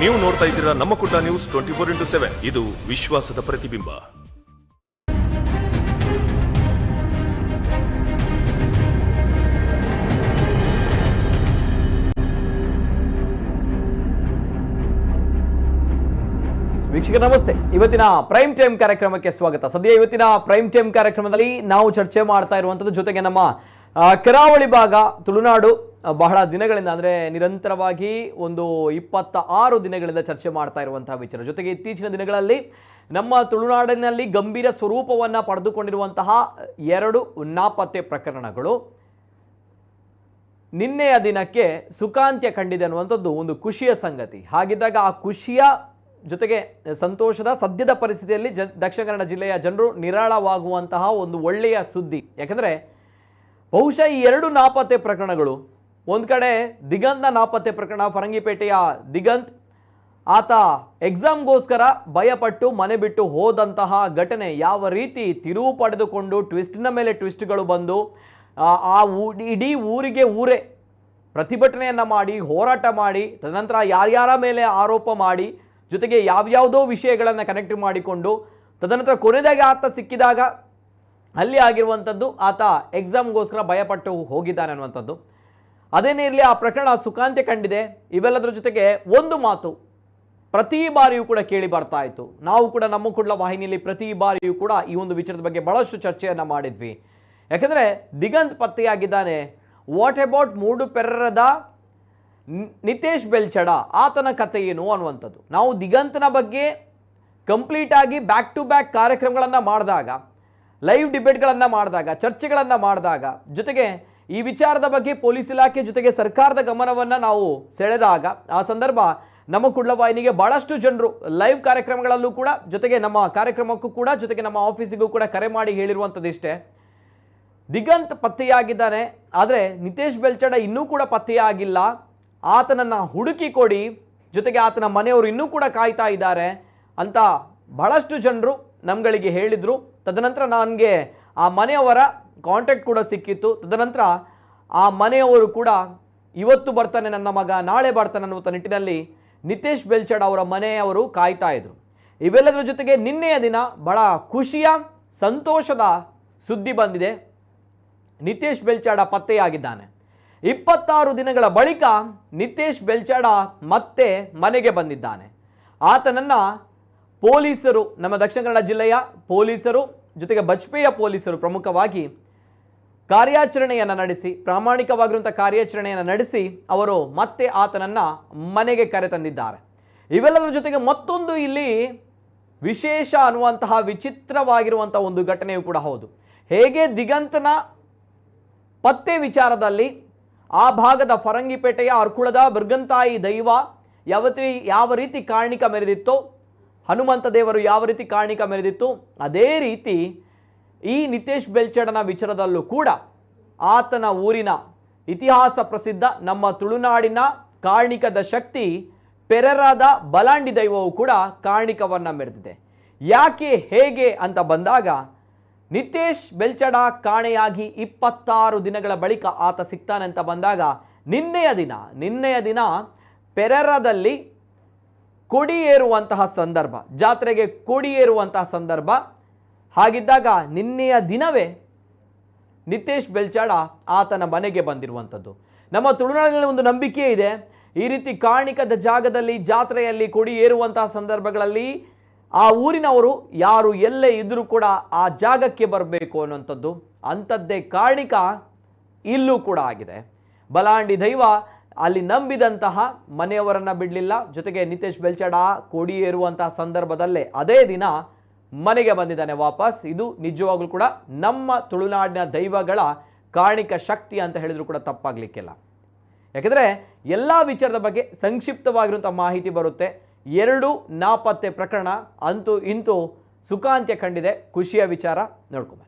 ನೀವು ನೋಡ್ತಾ ಇದ್ದೀರಾ ನಮ್ಮ ಕುಡ್ಲ ನ್ಯೂಸ್ 24x7. ಇದು ವಿಶ್ವಾಸದ ಪ್ರತಿಬಿಂಬ. ವೀಕ್ಷಕ ನಮಸ್ತೆ. ಇವತ್ತಿನ ಪ್ರೈಮ್ ಟೈಮ್ ಕಾರ್ಯಕ್ರಮಕ್ಕೆ ಸ್ವಾಗತ. ಸದ್ಯ ಇವತ್ತಿನ ಪ್ರೈಮ್ ಟೈಮ್ ಕಾರ್ಯಕ್ರಮದಲ್ಲಿ ನಾವು ಚರ್ಚೆ ಮಾಡ್ತಾ ಇರುವಂತದ್ದು, ಜೊತೆಗೆ ನಮ್ಮ ಕರಾವಳಿ ಭಾಗ ತುಳುನಾಡು ಬಹಳ ದಿನಗಳಿಂದ ಅಂದ್ರೆ ನಿರಂತರವಾಗಿ ಒಂದು 26 ದಿನಗಳಿಂದ ಚರ್ಚೆ ಮಾಡ್ತಾ ಇರುವಂತಹ ವಿಚಾರ. ಜೊತೆಗೆ ಇತ್ತೀಚಿನ ದಿನಗಳಲ್ಲಿ ನಮ್ಮ ತುಳುನಾಡಿನಲ್ಲಿ ಗಂಭೀರ ಸ್ವರೂಪವನ್ನ ಪಡೆದುಕೊಂಡಿರುವಂತಹ 2 ನಾಪತ್ತೆ ಪ್ರಕರಣಗಳು ನಿನ್ನೆಯ ದಿನಕ್ಕೆ ಸುಖಾಂತ್ಯ ಕಂಡಿದೆ ಅನ್ನುವಂಥದ್ದು ಒಂದು ಖುಷಿಯ ಸಂಗತಿ. ಹಾಗಿದ್ದಾಗ ಆ ಖುಷಿಯ ಜೊತೆಗೆ ಸಂತೋಷದ ಸದ್ಯದ ಪರಿಸ್ಥಿತಿಯಲ್ಲಿ ದಕ್ಷಿಣ ಕನ್ನಡ ಜಿಲ್ಲೆಯ ಜನರು ನಿರಾಳವಾಗುವಂತಹ ಒಂದು ಒಳ್ಳೆಯ ಸುದ್ದಿ. ಯಾಕಂದರೆ ಬಹುಶಃ ಈ 2 ನಾಪತ್ತೆ ಪ್ರಕರಣಗಳು, ಒಂದು ಕಡೆ ದಿಗಂತ್ನ ನಾಪತ್ತೆ ಪ್ರಕರಣ, ಫರಂಗಿಪೇಟೆಯ ದಿಗಂತ್ ಆತ ಎಕ್ಸಾಮ್ಗೋಸ್ಕರ ಭಯಪಟ್ಟು ಮನೆ ಬಿಟ್ಟು ಹೋದಂತಹ ಘಟನೆ ಯಾವ ರೀತಿ ತಿರುವು ಪಡೆದುಕೊಂಡು ಟ್ವಿಸ್ಟ್ನ ಮೇಲೆ ಟ್ವಿಸ್ಟ್ಗಳು ಬಂದು ಇಡೀ ಊರೇ ಪ್ರತಿಭಟನೆಯನ್ನು ಮಾಡಿ, ಹೋರಾಟ ಮಾಡಿ, ತದನಂತರ ಯಾರ್ಯಾರ ಮೇಲೆ ಆರೋಪ ಮಾಡಿ, ಜೊತೆಗೆ ಯಾವ್ಯಾವುದೋ ವಿಷಯಗಳನ್ನು ಕನೆಕ್ಟ್ ಮಾಡಿಕೊಂಡು ತದನಂತರ ಕೊನೆದಾಗಿ ಆತ ಸಿಕ್ಕಿದಾಗ ಅಲ್ಲಿ ಆಗಿರುವಂಥದ್ದು ಆತ ಎಕ್ಸಾಮ್ಗೋಸ್ಕರ ಭಯಪಟ್ಟು ಹೋಗಿದ್ದಾನೆ ಅನ್ನುವಂಥದ್ದು. ಅದೇನೇ ಇರಲಿ, ಆ ಪ್ರಕರಣ ಸುಖಾಂತ್ಯ ಕಂಡಿದೆ. ಇವೆಲ್ಲದರ ಜೊತೆಗೆ ಒಂದು ಮಾತು ಪ್ರತಿ ಬಾರಿಯೂ ಕೂಡ ಕೇಳಿ ಬರ್ತಾ ಇತ್ತು. ನಾವು ಕೂಡ ನಮ್ಮ ಕುಡ್ಲ ವಾಹಿನಿಯಲ್ಲಿ ಪ್ರತಿ ಬಾರಿಯೂ ಕೂಡ ಈ ಒಂದು ವಿಚಾರದ ಬಗ್ಗೆ ಬಹಳಷ್ಟು ಚರ್ಚೆಯನ್ನು ಮಾಡಿದ್ವಿ. ಯಾಕಂದರೆ ದಿಗಂತ್ ಪತ್ತೆಯಾಗಿದ್ದಾನೆ. ವಾಟ್ ಅಬೌಟ್ ಮೂಡುಪೆರ್ರದ ನಿತೇಶ್ ಬೆಲ್ಚಡ, ಆತನ ಕಥೆ ಏನು ಅನ್ನುವಂಥದ್ದು. ನಾವು ದಿಗಂತನ ಬಗ್ಗೆ ಕಂಪ್ಲೀಟ್ ಆಗಿ ಬ್ಯಾಕ್ ಟು ಬ್ಯಾಕ್ ಕಾರ್ಯಕ್ರಮಗಳನ್ನು ಮಾಡಿದಾಗ, ಲೈವ್ ಡಿಬೇಟ್ಗಳನ್ನು ಮಾಡಿದಾಗ, ಚರ್ಚೆಗಳನ್ನು ಮಾಡಿದಾಗ, ಜೊತೆಗೆ ಈ ವಿಚಾರದ ಬಗ್ಗೆ ಪೊಲೀಸ್ ಇಲಾಖೆ ಜೊತೆಗೆ ಸರ್ಕಾರದ ಗಮನವನ್ನು ನಾವು ಸೆಳೆದಾಗ, ಆ ಸಂದರ್ಭ ನಮ್ಮ ಕುಡ್ಲ ವಾಹಿನಿಗೆ ಬಹಳಷ್ಟು ಜನರು ಲೈವ್ ಕಾರ್ಯಕ್ರಮಗಳಲ್ಲೂ ಕೂಡ, ಜೊತೆಗೆ ನಮ್ಮ ಕಾರ್ಯಕ್ರಮಕ್ಕೂ ಕೂಡ, ಜೊತೆಗೆ ನಮ್ಮ ಆಫೀಸಿಗೂ ಕೂಡ ಕರೆ ಮಾಡಿ ಹೇಳಿರುವಂಥದ್ದು ಇಷ್ಟೇ, ದಿಗಂತ್ ಪತ್ತೆಯಾಗಿದ್ದಾನೆ, ಆದರೆ ನಿತೇಶ್ ಬೆಲ್ಚಡ ಇನ್ನೂ ಕೂಡ ಪತ್ತೆಯಾಗಿಲ್ಲ, ಆತನನ್ನು ಹುಡುಕಿ ಕೊಡಿ, ಜೊತೆಗೆ ಆತನ ಮನೆಯವರು ಇನ್ನೂ ಕೂಡ ಕಾಯ್ತಾ ಇದ್ದಾರೆ ಅಂತ ಬಹಳಷ್ಟು ಜನರು ನಮ್ಗಳಿಗೆ ಹೇಳಿದರು. ತದನಂತರ ನನಗೆ ಆ ಮನೆಯವರ ಕಾಂಟ್ಯಾಕ್ಟ್ ಕೂಡ ಸಿಕ್ಕಿತ್ತು. ತದನಂತರ ಆ ಮನೆಯವರು ಕೂಡ ಇವತ್ತು ಬರ್ತಾನೆ ನನ್ನ ಮಗ, ನಾಳೆ ಬರ್ತಾನೆ ಅನ್ನುವಂಥ ನಿಟ್ಟಿನಲ್ಲಿ ನಿತೇಶ್ ಬೆಲ್ಚಡ ಅವರ ಮನೆಯವರು ಕಾಯ್ತಾ ಇದ್ರು. ಇವೆಲ್ಲದರ ಜೊತೆಗೆ ನಿನ್ನೆಯ ದಿನ ಬಹಳ ಖುಷಿಯ ಸಂತೋಷದ ಸುದ್ದಿ ಬಂದಿದೆ. ನಿತೇಶ್ ಬೆಲ್ಚಡ ಪತ್ತೆಯಾಗಿದ್ದಾನೆ. 26 ದಿನಗಳ ಬಳಿಕ ನಿತೇಶ್ ಬೆಲ್ಚಡ ಮತ್ತೆ ಮನೆಗೆ ಬಂದಿದ್ದಾನೆ. ಆತನನ್ನು ಪೊಲೀಸರು, ನಮ್ಮ ದಕ್ಷಿಣ ಕನ್ನಡ ಜಿಲ್ಲೆಯ ಪೊಲೀಸರು, ಜೊತೆಗೆ ಬಜ್ಪೆಯ ಪೊಲೀಸರು ಪ್ರಮುಖವಾಗಿ ಕಾರ್ಯಾಚರಣೆಯನ್ನು ನಡೆಸಿ, ಪ್ರಾಮಾಣಿಕವಾಗಿರುವಂಥ ಕಾರ್ಯಾಚರಣೆಯನ್ನು ನಡೆಸಿ ಅವರು ಮತ್ತೆ ಆತನನ್ನು ಮನೆಗೆ ಕರೆತಂದಿದ್ದಾರೆ. ಇವೆಲ್ಲದರ ಜೊತೆಗೆ ಮತ್ತೊಂದು ಇಲ್ಲಿ ವಿಶೇಷ ಅನ್ನುವಂತಹ ವಿಚಿತ್ರವಾಗಿರುವಂಥ ಒಂದು ಘಟನೆಯೂ ಕೂಡ ಹೌದು. ಹೇಗೆ ದಿಗಂತನ ಪತ್ತೆ ವಿಚಾರದಲ್ಲಿ ಆ ಭಾಗದ ಫರಂಗಿಪೇಟೆಯ ಅರ್ಕುಳದ ಬರ್ಗಂತಾಯಿ ದೈವ ಯಾವ ರೀತಿ ಕಾರಣಿಕ ಮೆರೆದಿತ್ತೋ, ಹನುಮಂತ ದೇವರು ಯಾವ ರೀತಿ ಕಾರಣಿಕ ಮೆರೆದಿತ್ತು, ಅದೇ ರೀತಿ ಈ ನಿತೇಶ್ ಬೆಲ್ಚಡನ ವಿಚಾರದಲ್ಲೂ ಕೂಡ ಆತನ ಊರಿನ ಇತಿಹಾಸ ಪ್ರಸಿದ್ಧ ನಮ್ಮ ತುಳುನಾಡಿನ ಕಾರಣಿಕದ ಶಕ್ತಿ ಪೆರರದ ಬಲಾಂಡಿ ದೈವವು ಕೂಡ ಕಾರಣಿಕವನ್ನು ಮೆರೆದಿದೆ. ಯಾಕೆ, ಹೇಗೆ ಅಂತ ಬಂದಾಗ, ನಿತೇಶ್ ಬೆಲ್ಚಡ ಕಾಣೆಯಾಗಿ 26 ದಿನಗಳ ಬಳಿಕ ಆತ ಸಿಗ್ತಾನೆ ಅಂತ ಬಂದಾಗ ನಿನ್ನೆಯ ದಿನ ಪೆರರದಲ್ಲಿ ಕೊಡಿ ಏರುವಂತಹ ಸಂದರ್ಭ, ಜಾತ್ರೆಗೆ ಕೊಡಿ ಏರುವಂತಹ ಸಂದರ್ಭ. ಹಾಗಿದ್ದಾಗ ನಿನ್ನೆಯ ದಿನವೇ ನಿತೇಶ್ ಬೆಲ್ಚಡ ಆತನ ಮನೆಗೆ ಬಂದಿರುವಂಥದ್ದು. ನಮ್ಮ ತುಳುನಾಡಿನಲ್ಲಿ ಒಂದು ನಂಬಿಕೆ ಇದೆ, ಈ ರೀತಿ ಕಾರಣಿಕದ ಜಾಗದಲ್ಲಿ ಜಾತ್ರೆಯಲ್ಲಿ ಕೊಡಿ ಏರುವಂತಹ ಸಂದರ್ಭಗಳಲ್ಲಿ ಆ ಊರಿನವರು ಯಾರು ಎಲ್ಲೇ ಇದ್ರೂ ಕೂಡ ಆ ಜಾಗಕ್ಕೆ ಬರಬೇಕು ಅನ್ನುವಂಥದ್ದು. ಅಂಥದ್ದೇ ಕಾರಣಿಕ ಇಲ್ಲೂ ಕೂಡ ಆಗಿದೆ. ಬಲಾಂಡಿ ದೈವ ಅಲ್ಲಿ ನಂಬಿದಂತಹ ಮನೆಯವರನ್ನು ಬಿಡಲಿಲ್ಲ. ಜೊತೆಗೆ ನಿತೇಶ್ ಬೆಲ್ಚಡ ಕೊಡಿ ಏರುವಂತಹ ಸಂದರ್ಭದಲ್ಲೇ ಅದೇ ದಿನ ಮನೆಗೆ ಬಂದಿದ್ದಾನೆ ವಾಪಸ್. ಇದು ನಿಜವಾಗ್ಲೂ ಕೂಡ ನಮ್ಮ ತುಳುನಾಡಿನ ದೈವಗಳ ಕಾರಣಿಕ ಶಕ್ತಿ ಅಂತ ಹೇಳಿದ್ರು ಕೂಡ ತಪ್ಪಾಗಲಿಕ್ಕಿಲ್ಲ. ಯಾಕಂದರೆ ಎಲ್ಲ ವಿಚಾರದ ಬಗ್ಗೆ ಸಂಕ್ಷಿಪ್ತವಾಗಿರುವಂಥ ಮಾಹಿತಿ ಬರುತ್ತೆ. 2 ನಾಪತ್ತೆ ಪ್ರಕರಣ ಅಂತೂ ಇಂತೂ ಸುಖಾಂತ್ಯ ಕಂಡಿದೆ. ಖುಷಿಯ ವಿಚಾರ ನೋಡ್ಕೊಂಬ.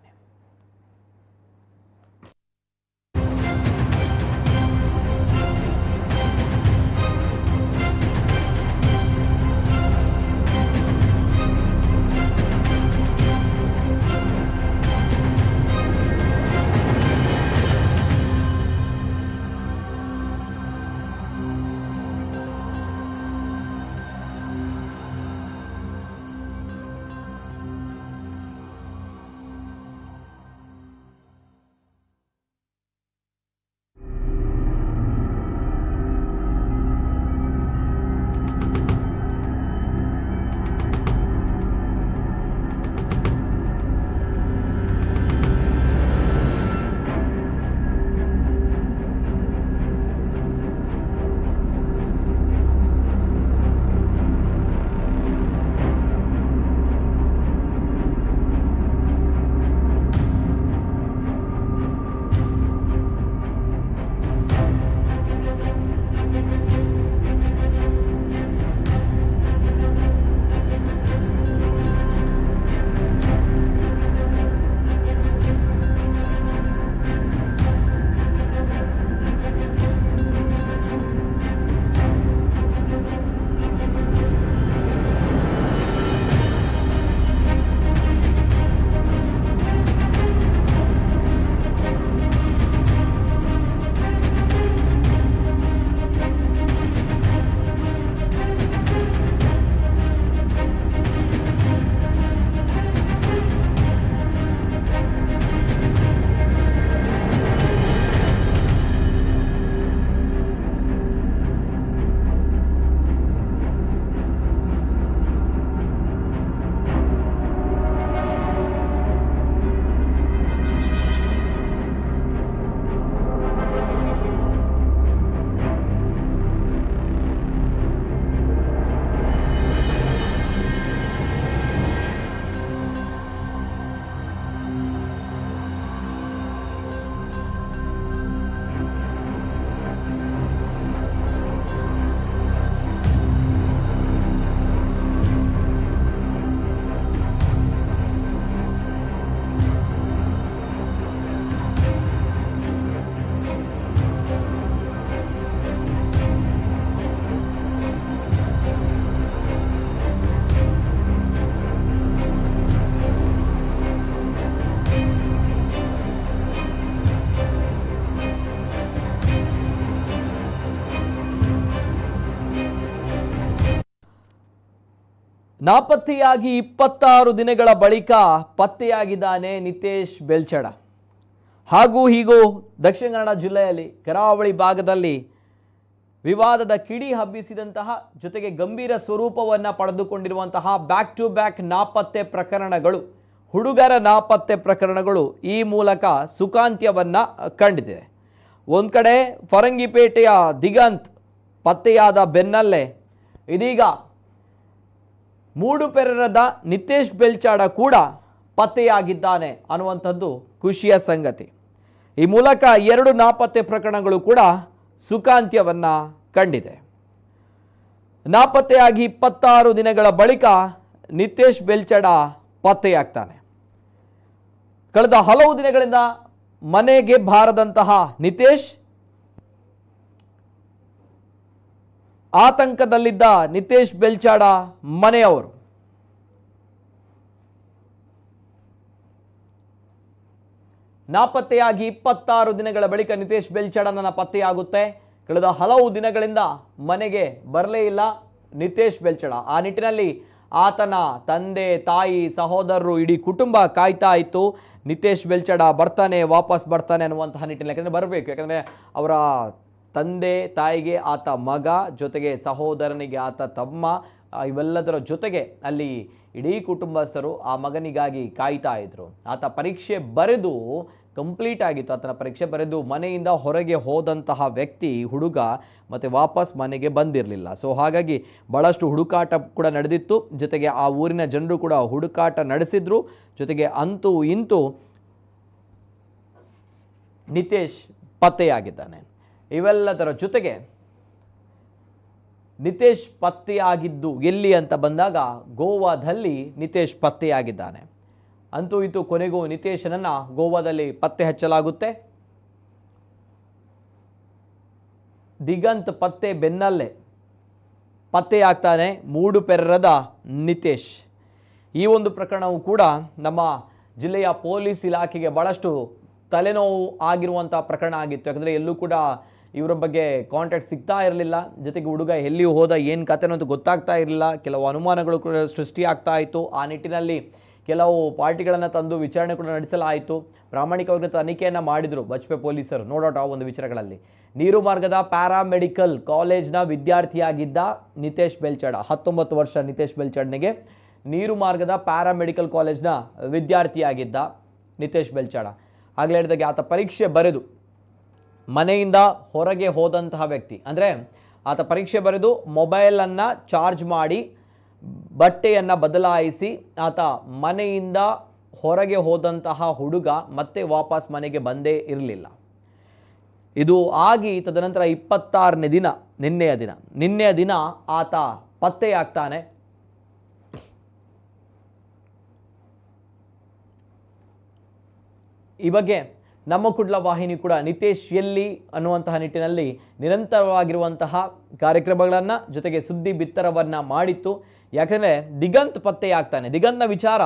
ನಾಪತ್ತೆಯಾಗಿ 26 ದಿನಗಳ ಬಳಿಕ ಪತ್ತೆಯಾಗಿದ್ದಾನೆ ನಿತೇಶ್ ಬೆಲ್ಚಡ. ಹಾಗೂ ಹೀಗೂ ದಕ್ಷಿಣ ಕನ್ನಡ ಜಿಲ್ಲೆಯಲ್ಲಿ ಕರಾವಳಿ ಭಾಗದಲ್ಲಿ ವಿವಾದದ ಕಿಡಿ ಹಬ್ಬಿಸಿದಂತಹ ಜೊತೆಗೆ ಗಂಭೀರ ಸ್ವರೂಪವನ್ನು ಪಡೆದುಕೊಂಡಿರುವಂತಹ ಬ್ಯಾಕ್ ಟು ಬ್ಯಾಕ್ ನಾಪತ್ತೆ ಪ್ರಕರಣಗಳು, ಹುಡುಗರ ನಾಪತ್ತೆ ಪ್ರಕರಣಗಳು ಈ ಮೂಲಕ ಸುಖಾಂತ್ಯವನ್ನು ಕಂಡಿದೆ. ಒಂದು ಕಡೆ ಫರಂಗಿಪೇಟೆಯ ದಿಗಂತ್ ಪತ್ತೆಯಾದ ಬೆನ್ನಲ್ಲೇ ಇದೀಗ ಮೂಡುಪೆರರದ ನಿತೇಶ್ ಬೆಲ್ಚಾಡ ಕೂಡ ಪತ್ತೆಯಾಗಿದ್ದಾನೆ ಅನ್ನುವಂಥದ್ದು ಖುಷಿಯ ಸಂಗತಿ. ಈ ಮೂಲಕ 2 ನಾಪತ್ತೆ ಪ್ರಕರಣಗಳು ಕೂಡ ಸುಖಾಂತ್ಯವನ್ನು ಕಂಡಿದೆ. ನಾಪತ್ತೆಯಾಗಿ 26 ದಿನಗಳ ಬಳಿಕ ನಿತೇಶ್ ಬೆಲ್ಚಡ ಪತ್ತೆಯಾಗ್ತಾನೆ. ಕಳೆದ ಹಲವು ದಿನಗಳಿಂದ ಮನೆಗೆ ಬಾರದಂತಹ ನಿತೇಶ್, ಆತಂಕದಲ್ಲಿದ್ದ ನಿತೇಶ್ ಬೆಲ್ಚಾಡ ಮನೆಯವರು ನಾಪತ್ತೆಯಾಗಿ 26 ದಿನಗಳ ಬಳಿಕ ನಿತೇಶ್ ಬೆಲ್ಚಾಡನ ಪತ್ತೆಯಾಗುತ್ತೆ. ಕಳೆದ ಹಲವು ದಿನಗಳಿಂದ ಮನೆಗೆ ಬರಲೇ ಇಲ್ಲ ನಿತೇಶ್ ಬೆಲ್ಚಾಡ. ಆ ನಿಟ್ಟಿನಲ್ಲಿ ಆತನ ತಂದೆ, ತಾಯಿ, ಸಹೋದರರು, ಇಡೀ ಕುಟುಂಬ ಕಾಯ್ತಾ ಇತ್ತು. ನಿತೇಶ್ ಬೆಲ್ಚಾಡ ಬರ್ತಾನೆ, ವಾಪಸ್ ಬರ್ತಾನೆ ಅನ್ನುವಂತಹ ನಿಟ್ಟಿನಲ್ಲಿ. ಯಾಕಂದರೆ ಬರಬೇಕು, ಯಾಕಂದರೆ ಅವರ ತಂದೆ ತಾಯಿಗೆ ಆತ ಮಗ, ಜೊತೆಗೆ ಸಹೋದರನಿಗೆ ಆತ ತಮ್ಮ, ಇವೆಲ್ಲದರ ಜೊತೆಗೆ ಅಲ್ಲಿ ಇಡೀ ಕುಟುಂಬಸ್ಥರು ಆ ಮಗನಿಗಾಗಿ ಕಾಯ್ತಾ ಇದ್ರು. ಆತ ಪರೀಕ್ಷೆ ಬರೆದು ಕಂಪ್ಲೀಟ್ ಆಗಿತ್ತು. ಆತನ ಪರೀಕ್ಷೆ ಬರೆದು ಮನೆಯಿಂದ ಹೊರಗೆ ಹೋದಂತಹ ವ್ಯಕ್ತಿ, ಹುಡುಗ, ಮತ್ತು ವಾಪಸ್ ಮನೆಗೆ ಬಂದಿರಲಿಲ್ಲ. ಸೊ ಹಾಗಾಗಿ ಭಾಳಷ್ಟು ಹುಡುಕಾಟ ಕೂಡ ನಡೆದಿತ್ತು. ಜೊತೆಗೆ ಆ ಊರಿನ ಜನರು ಕೂಡ ಹುಡುಕಾಟ ನಡೆಸಿದ್ರು. ಜೊತೆಗೆ ಅಂತೂ ಇಂತೂ ನಿತೇಶ್ ಪತ್ತೆಯಾಗಿದ್ದಾನೆ. ಇವೆಲ್ಲದರ ಜೊತೆಗೆ ನಿತೇಶ್ ಪತ್ತೆಯಾಗಿದ್ದು ಎಲ್ಲಿ ಅಂತ ಬಂದಾಗ ಗೋವಾದಲ್ಲಿ ನಿತೇಶ್ ಪತ್ತೆಯಾಗಿದ್ದಾನೆ. ಅಂತೂ ಇಂತೂ ಕೊನೆಗೂ ನಿತೇಶನನ್ನು ಗೋವಾದಲ್ಲಿ ಪತ್ತೆ ಹಚ್ಚಲಾಗುತ್ತೆ. ದಿಗಂತ್ ಪತ್ತೆ ಬೆನ್ನಲ್ಲೇ ಪತ್ತೆಯಾಗ್ತಾನೆ ಮೂಡುಪೆರರದ ನಿತೇಶ್. ಈ ಒಂದು ಪ್ರಕರಣವು ಕೂಡ ನಮ್ಮ ಜಿಲ್ಲೆಯ ಪೊಲೀಸ್ ಇಲಾಖೆಗೆ ಭಾಳಷ್ಟು ತಲೆನೋವು ಆಗಿರುವಂಥ ಪ್ರಕರಣ ಆಗಿತ್ತು. ಯಾಕಂದರೆ ಎಲ್ಲೂ ಕೂಡ ಇವರ ಬಗ್ಗೆ ಕಾಂಟ್ಯಾಕ್ಟ್ ಸಿಗ್ತಾ ಇರಲಿಲ್ಲ. ಜೊತೆಗೆ ಹುಡುಗ ಎಲ್ಲಿ ಹೋದ, ಏನು ಕಥೆನೋ ಅಂತ ಗೊತ್ತಾಗ್ತಾ ಇರಲಿಲ್ಲ. ಕೆಲವು ಅನುಮಾನಗಳು ಕೂಡ ಸೃಷ್ಟಿಯಾಗ್ತಾ ಇತ್ತು. ಆ ನಿಟ್ಟಿನಲ್ಲಿ ಕೆಲವು ಪಾರ್ಟಿಗಳನ್ನು ತಂದು ವಿಚಾರಣೆ ಕೂಡ ನಡೆಸಲಾಯಿತು. ಪ್ರಾಮಾಣಿಕವಾಗಿ ತನಿಖೆಯನ್ನು ಮಾಡಿದರು ಬಜ್ಪೆ ಪೊಲೀಸರು. ನೋಡೋಣ ಆ ಒಂದು ವಿಚಾರಗಳಲ್ಲಿ. ನೀರು ಮಾರ್ಗದ ಪ್ಯಾರಾಮೆಡಿಕಲ್ ಕಾಲೇಜ್ನ ವಿದ್ಯಾರ್ಥಿಯಾಗಿದ್ದ ನಿತೇಶ್ ಬೆಲ್ಚಾಡ, 19 ವರ್ಷ ನಿತೇಶ್ ಬೆಲ್ಚಾಡ್ನಿಗೆ. ನೀರು ಮಾರ್ಗದ ಪ್ಯಾರಾಮೆಡಿಕಲ್ ಕಾಲೇಜ್ನ ವಿದ್ಯಾರ್ಥಿಯಾಗಿದ್ದ ನಿತೇಶ್ ಬೆಲ್ಚಾಡ. ಆಗಲೇ ಹೇಳಿದಾಗೆ ಆತ ಪರೀಕ್ಷೆ ಬರೆದು ಮನೆಯಿಂದ ಹೊರಗೆ ಹೋದಂತಹ ವ್ಯಕ್ತಿ. ಅಂದರೆ ಆತ ಪರೀಕ್ಷೆ ಬರೆದು ಮೊಬೈಲನ್ನು ಚಾರ್ಜ್ ಮಾಡಿ ಬಟ್ಟೆಯನ್ನು ಬದಲಾಯಿಸಿ ಆತ ಮನೆಯಿಂದ ಹೊರಗೆ ಹೋದಂತಹ ಹುಡುಗ ಮತ್ತೆ ವಾಪಸ್ ಮನೆಗೆ ಬಂದೇ ಇರಲಿಲ್ಲ. ಇದು ಆಗಿ ತದನಂತರ 26ನೇ ದಿನ, ನಿನ್ನೆಯ ದಿನ ಆತ ಪತ್ತೆಯಾಗ್ತಾನೆ. ಈ ಬಗ್ಗೆ ನಮ್ಮ ಕುಡ್ಲ ವಾಹಿನಿ ಕೂಡ ನಿತೇಶ್ ಎಲ್ಲಿ ಅನ್ನುವಂತಹ ನಿಟ್ಟಿನಲ್ಲಿ ನಿರಂತರವಾಗಿರುವಂತಹ ಕಾರ್ಯಕ್ರಮಗಳನ್ನು ಜೊತೆಗೆ ಸುದ್ದಿ ಬಿತ್ತರವನ್ನು ಮಾಡಿತ್ತು. ಯಾಕಂದರೆ ದಿಗಂತ್ ಪತ್ತೆಯಾಗ್ತಾನೆ. ದಿಗಂತ್ನ ವಿಚಾರ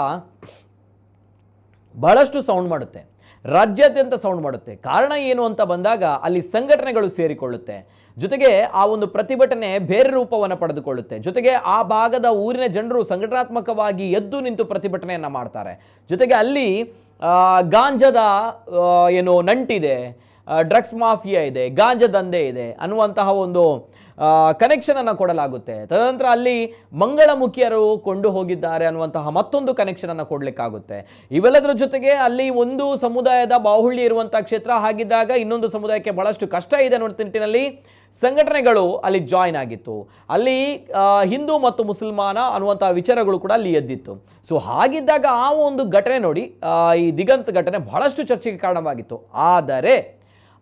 ಬಹಳಷ್ಟು ಸೌಂಡ್ ಮಾಡುತ್ತೆ, ರಾಜ್ಯಾದ್ಯಂತ ಸೌಂಡ್ ಮಾಡುತ್ತೆ. ಕಾರಣ ಏನು ಅಂತ ಬಂದಾಗ ಅಲ್ಲಿ ಸಂಘಟನೆಗಳು ಸೇರಿಕೊಳ್ಳುತ್ತೆ. ಜೊತೆಗೆ ಆ ಒಂದು ಪ್ರತಿಭಟನೆ ಬೇರೆ ರೂಪವನ್ನು ಪಡೆದುಕೊಳ್ಳುತ್ತೆ. ಜೊತೆಗೆ ಆ ಭಾಗದ ಊರಿನ ಜನರು ಸಂಘಟನಾತ್ಮಕವಾಗಿ ಎದ್ದು ನಿಂತು ಪ್ರತಿಭಟನೆಯನ್ನು ಮಾಡ್ತಾರೆ. ಜೊತೆಗೆ ಅಲ್ಲಿ ಗಾಂಜಾದ ಏನು ನಂಟಿದೆ, ಡ್ರಗ್ಸ್ ಮಾಫಿಯಾ ಇದೆ, ಗಾಂಜಾ ದಂಧೆ ಇದೆ ಅನ್ನುವಂತಹ ಒಂದು ಕನೆಕ್ಷನನ್ನು ಕೊಡಲಾಗುತ್ತೆ. ತದನಂತರ ಅಲ್ಲಿ ಮಂಗಳಮುಖಿಯರು ಕೊಂಡು ಹೋಗಿದ್ದಾರೆ ಅನ್ನುವಂತಹ ಮತ್ತೊಂದು ಕನೆಕ್ಷನನ್ನು ಕೊಡಲಿಕ್ಕಾಗುತ್ತೆ. ಇವೆಲ್ಲದರ ಜೊತೆಗೆ ಅಲ್ಲಿ ಒಂದು ಸಮುದಾಯದ ಬಾಹುಳ್ಯ ಇರುವಂಥ ಕ್ಷೇತ್ರ ಆಗಿದ್ದಾಗ ಇನ್ನೊಂದು ಸಮುದಾಯಕ್ಕೆ ಬಹಳಷ್ಟು ಕಷ್ಟ ಇದೆ ಅನ್ನೋ ನಿಟ್ಟಿನಲ್ಲಿ ಸಂಘಟನೆಗಳು ಅಲ್ಲಿ ಜಾಯಿನ್ ಆಗಿತ್ತು. ಅಲ್ಲಿ ಹಿಂದೂ ಮತ್ತು ಮುಸಲ್ಮಾನ ಅನ್ನುವಂಥ ವಿಚಾರಗಳು ಕೂಡ ಅಲ್ಲಿ ಎದ್ದಿತ್ತು. ಸೊ ಹಾಗಿದ್ದಾಗ ಆ ಒಂದು ಘಟನೆ ನೋಡಿ, ಈ ದಿಗಂತ್ ಘಟನೆ ಬಹಳಷ್ಟು ಚರ್ಚೆಗೆ ಕಾರಣವಾಗಿತ್ತು.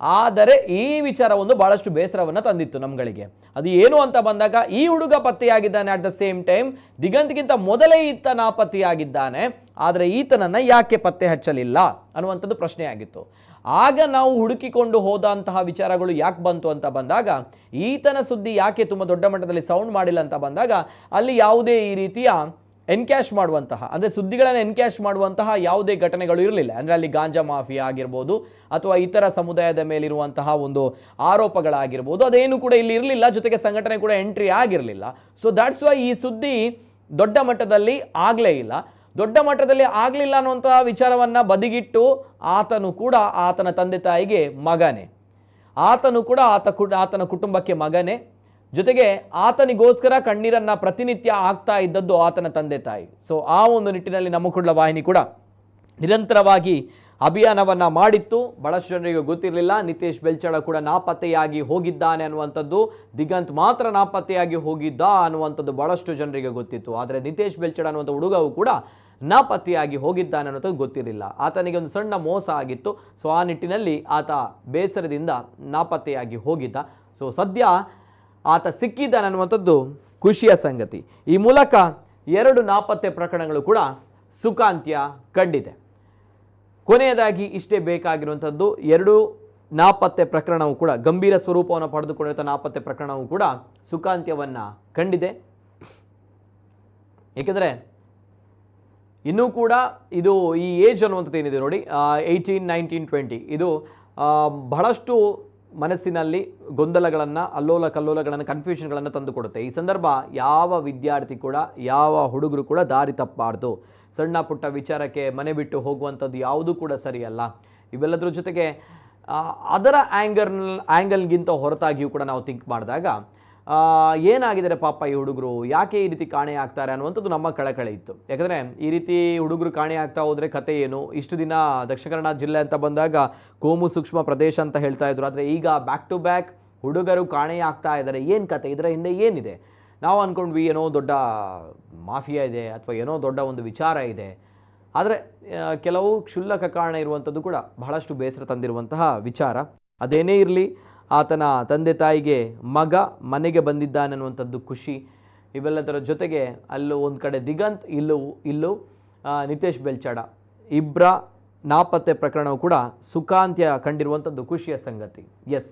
ಆದರೆ ಈ ವಿಚಾರ ಒಂದು ಬಹಳಷ್ಟು ಬೇಸರವನ್ನು ತಂದಿತ್ತು ನಮ್ಗಳಿಗೆ. ಅದು ಏನು ಅಂತ ಬಂದಾಗ ಈ ಹುಡುಗ ಪತ್ತೆಯಾಗಿದ್ದಾನೆ. ಅಟ್ ದ ಸೇಮ್ ಟೈಮ್ ದಿಗಂತ್ಗಿಂತ ಮೊದಲೇ ಈತ ನಾಪತ್ತೆಯಾಗಿದ್ದಾನೆ. ಆದರೆ ಈತನನ್ನು ಯಾಕೆ ಪತ್ತೆ ಹಚ್ಚಲಿಲ್ಲ ಅನ್ನುವಂಥದ್ದು ಪ್ರಶ್ನೆಯಾಗಿತ್ತು. ಆಗ ನಾವು ಹುಡುಕಿಕೊಂಡು ಹೋದಂತಹ ವಿಚಾರಗಳು ಯಾಕೆ ಬಂತು ಅಂತ ಬಂದಾಗ, ಈತನ ಸುದ್ದಿ ಯಾಕೆ ತುಂಬ ದೊಡ್ಡ ಮಟ್ಟದಲ್ಲಿ ಸೌಂಡ್ ಮಾಡಿಲ್ಲ ಅಂತ ಬಂದಾಗ, ಅಲ್ಲಿ ಯಾವುದೇ ಈ ರೀತಿಯ ಎನ್ಕ್ಯಾಶ್ ಮಾಡುವಂತಹ, ಅಂದರೆ ಸುದ್ದಿಗಳನ್ನು ಎನ್ಕ್ಯಾಶ್ ಮಾಡುವಂತಹ ಯಾವುದೇ ಘಟನೆಗಳು ಇರಲಿಲ್ಲ. ಅಂದರೆ ಅಲ್ಲಿ ಗಾಂಜಾ ಮಾಫಿಯಾ ಆಗಿರ್ಬೋದು ಅಥವಾ ಇತರ ಸಮುದಾಯದ ಮೇಲಿರುವಂತಹ ಒಂದು ಆರೋಪಗಳಾಗಿರ್ಬೋದು, ಅದೇನು ಕೂಡ ಇಲ್ಲಿ ಇರಲಿಲ್ಲ. ಜೊತೆಗೆ ಸಂಘಟನೆ ಕೂಡ ಎಂಟ್ರಿ ಆಗಿರಲಿಲ್ಲ. ಸೊ ದ್ಯಾಟ್ಸ್ ವೈ ಈ ಸುದ್ದಿ ದೊಡ್ಡ ಮಟ್ಟದಲ್ಲಿ ಆಗಲೇ ಇಲ್ಲ. ದೊಡ್ಡ ಮಟ್ಟದಲ್ಲಿ ಆಗಲಿಲ್ಲ ಅನ್ನುವಂತಹ ವಿಚಾರವನ್ನು ಬದಿಗಿಟ್ಟು ಆತನು ಕೂಡ ಆತನ ತಂದೆ ತಾಯಿಗೆ ಮಗನೇ, ಆತನು ಕೂಡ ಆತನ ಕುಟುಂಬಕ್ಕೆ ಮಗನೇ, ಜೊತೆಗೆ ಆತನಿಗೋಸ್ಕರ ಕಣ್ಣೀರನ್ನು ಪ್ರತಿನಿತ್ಯ ಆಗ್ತಾ ಇದ್ದದ್ದು ಆತನ ತಂದೆ ತಾಯಿ. ಸೊ ಆ ಒಂದು ನಿಟ್ಟಿನಲ್ಲಿ ನಮ್ಮ ಕುಡ್ಲ ವಾಹಿನಿ ಕೂಡ ನಿರಂತರವಾಗಿ ಅಭಿಯಾನವನ್ನು ಮಾಡಿತ್ತು. ಬಹಳಷ್ಟು ಜನರಿಗೆ ಗೊತ್ತಿರಲಿಲ್ಲ ನಿತೇಶ್ ಬೆಲ್ಚಡ ಕೂಡ ನಾಪತ್ತೆಯಾಗಿ ಹೋಗಿದ್ದಾನೆ ಅನ್ನುವಂಥದ್ದು, ದಿಗಂತ್ ಮಾತ್ರ ನಾಪತ್ತೆಯಾಗಿ ಹೋಗಿದ್ದ ಅನ್ನುವಂಥದ್ದು ಬಹಳಷ್ಟು ಜನರಿಗೆ ಗೊತ್ತಿತ್ತು. ಆದರೆ ನಿತೇಶ್ ಬೆಲ್ಚಡ ಅನ್ನುವಂಥ ಹುಡುಗವು ಕೂಡ ನಾಪತ್ತೆಯಾಗಿ ಹೋಗಿದ್ದಾನೆ ಅನ್ನೋದು ಗೊತ್ತಿರಲಿಲ್ಲ. ಆತನಿಗೆ ಒಂದು ಸಣ್ಣ ಮೋಸ ಆಗಿತ್ತು. ಸೊ ಆ ನಿಟ್ಟಿನಲ್ಲಿ ಆತ ಬೇಸರದಿಂದ ನಾಪತ್ತೆಯಾಗಿ ಹೋಗಿದ್ದ. ಸೊ ಸದ್ಯ ಆತ ಸಿಕ್ಕಿದ್ದಾನೆ ಅನ್ನುವಂಥದ್ದು ಖುಷಿಯ ಸಂಗತಿ. ಈ ಮೂಲಕ 2 ನಾಪತ್ತೆ ಪ್ರಕರಣಗಳು ಕೂಡ ಸುಖಾಂತ್ಯ ಕಂಡಿದೆ. ಕೊನೆಯದಾಗಿ ಇಷ್ಟೇ ಬೇಕಾಗಿರುವಂಥದ್ದು, 2 ನಾಪತ್ತೆ ಪ್ರಕರಣವು ಕೂಡ ಗಂಭೀರ ಸ್ವರೂಪವನ್ನು ಪಡೆದುಕೊಂಡಿರುವಂಥ ನಾಪತ್ತೆ ಪ್ರಕರಣವು ಕೂಡ ಸುಖಾಂತ್ಯವನ್ನು ಕಂಡಿದೆ. ಏಕೆಂದರೆ ಇನ್ನೂ ಕೂಡ ಇದು ಈ ಏಜ್ ಅನ್ನುವಂಥದ್ದು ಏನಿದೆ ನೋಡಿ, 18, 19, 20 ಇದು ಬಹಳಷ್ಟು ಮನಸ್ಸಿನಲ್ಲಿ ಗೊಂದಲಗಳನ್ನು, ಅಲ್ಲೋಲ ಕಲ್ಲೋಲಗಳನ್ನು, ಕನ್ಫ್ಯೂಷನ್ಗಳನ್ನು ತಂದುಕೊಡುತ್ತೆ. ಈ ಸಂದರ್ಭ ಯಾವ ವಿದ್ಯಾರ್ಥಿ ಕೂಡ, ಯಾವ ಹುಡುಗರು ಕೂಡ ದಾರಿ ತಪ್ಪಬಾರ್ದು. ಸಣ್ಣ ಪುಟ್ಟ ವಿಚಾರಕ್ಕೆ ಮನೆ ಬಿಟ್ಟು ಹೋಗುವಂಥದ್ದು ಯಾವುದೂ ಕೂಡ ಸರಿಯಲ್ಲ. ಇವೆಲ್ಲದರ ಜೊತೆಗೆ ಅದರ ಆ್ಯಂಗಲ್ಗಿಂತ ಹೊರತಾಗಿಯೂ ಕೂಡ ನಾವು ಥಿಂಕ್ ಮಾಡಿದಾಗ ಏನಾಗಿದ್ದಾರೆ ಪಾಪ ಈ ಹುಡುಗರು, ಯಾಕೆ ಈ ರೀತಿ ಕಾಣೆ ಆಗ್ತಾರೆ ಅನ್ನುವಂಥದ್ದು ನಮ್ಮ ಕಳಕಳಿ ಇತ್ತು. ಯಾಕಂದರೆ ಈ ರೀತಿ ಹುಡುಗರು ಕಾಣೆ ಆಗ್ತಾ ಹೋದರೆ ಕತೆ ಏನು? ಇಷ್ಟು ದಿನ ದಕ್ಷಿಣ ಕನ್ನಡ ಜಿಲ್ಲೆ ಅಂತ ಬಂದಾಗ ಕೋಮು ಸೂಕ್ಷ್ಮ ಪ್ರದೇಶ ಅಂತ ಹೇಳ್ತಾ ಇದ್ರು. ಆದರೆ ಈಗ ಬ್ಯಾಕ್ ಟು ಬ್ಯಾಕ್ ಹುಡುಗರು ಕಾಣೆ ಆಗ್ತಾ ಇದ್ದಾರೆ. ಏನು ಕತೆ, ಇದರ ಹಿಂದೆ ಏನಿದೆ? ನಾವು ಅಂದ್ಕೊಂಡ್ವಿ ಏನೋ ದೊಡ್ಡ ಮಾಫಿಯಾ ಇದೆ ಅಥವಾ ಏನೋ ದೊಡ್ಡ ಒಂದು ವಿಚಾರ ಇದೆ. ಆದರೆ ಕೆಲವು ಕ್ಷುಲ್ಲಕ ಕಾರಣ ಇರುವಂಥದ್ದು ಕೂಡ ಬಹಳಷ್ಟು ಬೇಸರ ತಂದಿರುವಂತಹ ವಿಚಾರ. ಅದೇನೇ ಇರಲಿ, ಆತನ ತಂದೆ ತಾಯಿಗೆ ಮಗ ಮನೆಗೆ ಬಂದಿದ್ದಾನೆ ಅನ್ನುವಂಥದ್ದು ಖುಷಿ. ಇವೆಲ್ಲದರ ಜೊತೆಗೆ ಅಲ್ಲೂ ಒಂದು ಕಡೆ ದಿಗಂತ್, ಇಲ್ಲೂ ನಿತೇಶ್ ಬೆಲ್ಚಡ, ಇಬ್ಬರ ನಾಪತ್ತೆ ಪ್ರಕರಣವು ಕೂಡ ಸುಖಾಂತ್ಯ ಕಂಡಿರುವಂಥದ್ದು ಖುಷಿಯ ಸಂಗತಿ. ಎಸ್,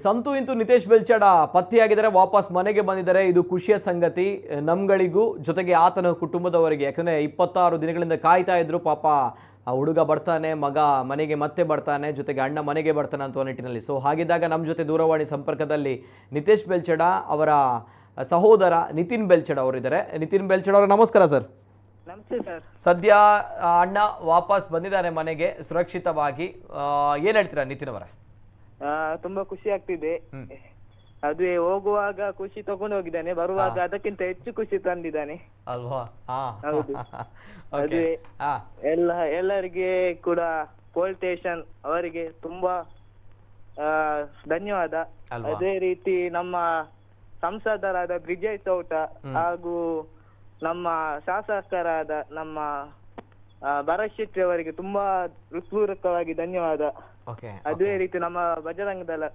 ಸಂತು ಇಂತೂ ನಿತೇಶ್ ಬೆಲ್ಚಡ ಪತ್ತೆಯಾಗಿದ್ದಾರೆ, ವಾಪಸ್ ಮನೆಗೆ ಬಂದಿದ್ದಾರೆ. ಇದು ಖುಷಿಯ ಸಂಗತಿ ನಮ್ಗಳಿಗೂ, ಜೊತೆಗೆ ಆತನ ಕುಟುಂಬದವರಿಗೆ. ಯಾಕಂದರೆ 26 ದಿನಗಳಿಂದ ಕಾಯ್ತಾ ಇದ್ರು. ಪಾಪ ಆ ಹುಡುಗ ಬರ್ತಾನೆ, ಮಗ ಮನೆಗೆ ಮತ್ತೆ ಬರ್ತಾನೆ, ಜೊತೆಗೆ ಅಣ್ಣ ಮನೆಗೆ ಬರ್ತಾನೆ ಅಂತ ನಿಟ್ಟಿನಲ್ಲಿ. ಸೊ ಹಾಗಿದ್ದಾಗ ನಮ್ಮ ಜೊತೆ ದೂರವಾಣಿ ಸಂಪರ್ಕದಲ್ಲಿ ನಿತೇಶ್ ಬೆಲ್ಚಡ ಅವರ ಸಹೋದರ ನಿತಿನ್ ಬೆಲ್ಚಡ ಅವರಿದ್ದಾರೆ. ನಿತಿನ್ ಬೆಲ್ಚಡ ಅವರ ನಮಸ್ಕಾರ ಸರ್. ನಮಸ್ತೆ ಸರ್. ಸದ್ಯ ಅಣ್ಣ ವಾಪಸ್ ಬಂದಿದ್ದಾರೆ ಮನೆಗೆ ಸುರಕ್ಷಿತವಾಗಿ. ಏನು ಹೇಳ್ತೀರಾ ನಿತಿನ್ ಅವರೇ? ತುಂಬಾ ಖುಷಿ ಆಗ್ತಿದೆ. ಅದುವೇ ಹೋಗುವಾಗ ಖುಷಿ ತಗೊಂಡು ಹೋಗಿದ್ದಾನೆ, ಬರುವಾಗ ಅದಕ್ಕಿಂತ ಹೆಚ್ಚು ಖುಷಿ ತಂದಿದ್ದಾನೆ ಅಲ್ವಾ? ಹೌದು. ಅದುವೇ ಎಲ್ಲರಿಗೆ ಕೂಡ ಪೊಲೀಸ್ ಸ್ಟೇಷನ್ ಅವರಿಗೆ ತುಂಬಾ ಧನ್ಯವಾದ. ಅದೇ ರೀತಿ ನಮ್ಮ ಸಂಸದರಾದ ಬ್ರಿಜೇಶ್ ಚೌಟ ಹಾಗೂ ನಮ್ಮ ಶಾಸಕರಾದ ನಮ್ಮ ಭರತ್ ಶೆಟ್ಟಿ ಅವರಿಗೆ ತುಂಬಾ ಹೃತ್ಪೂರ್ವಕವಾಗಿ ಧನ್ಯವಾದ. ಅದೇ ರೀತಿ ನಮ್ಮ ಬಜರಂಗ ದಳ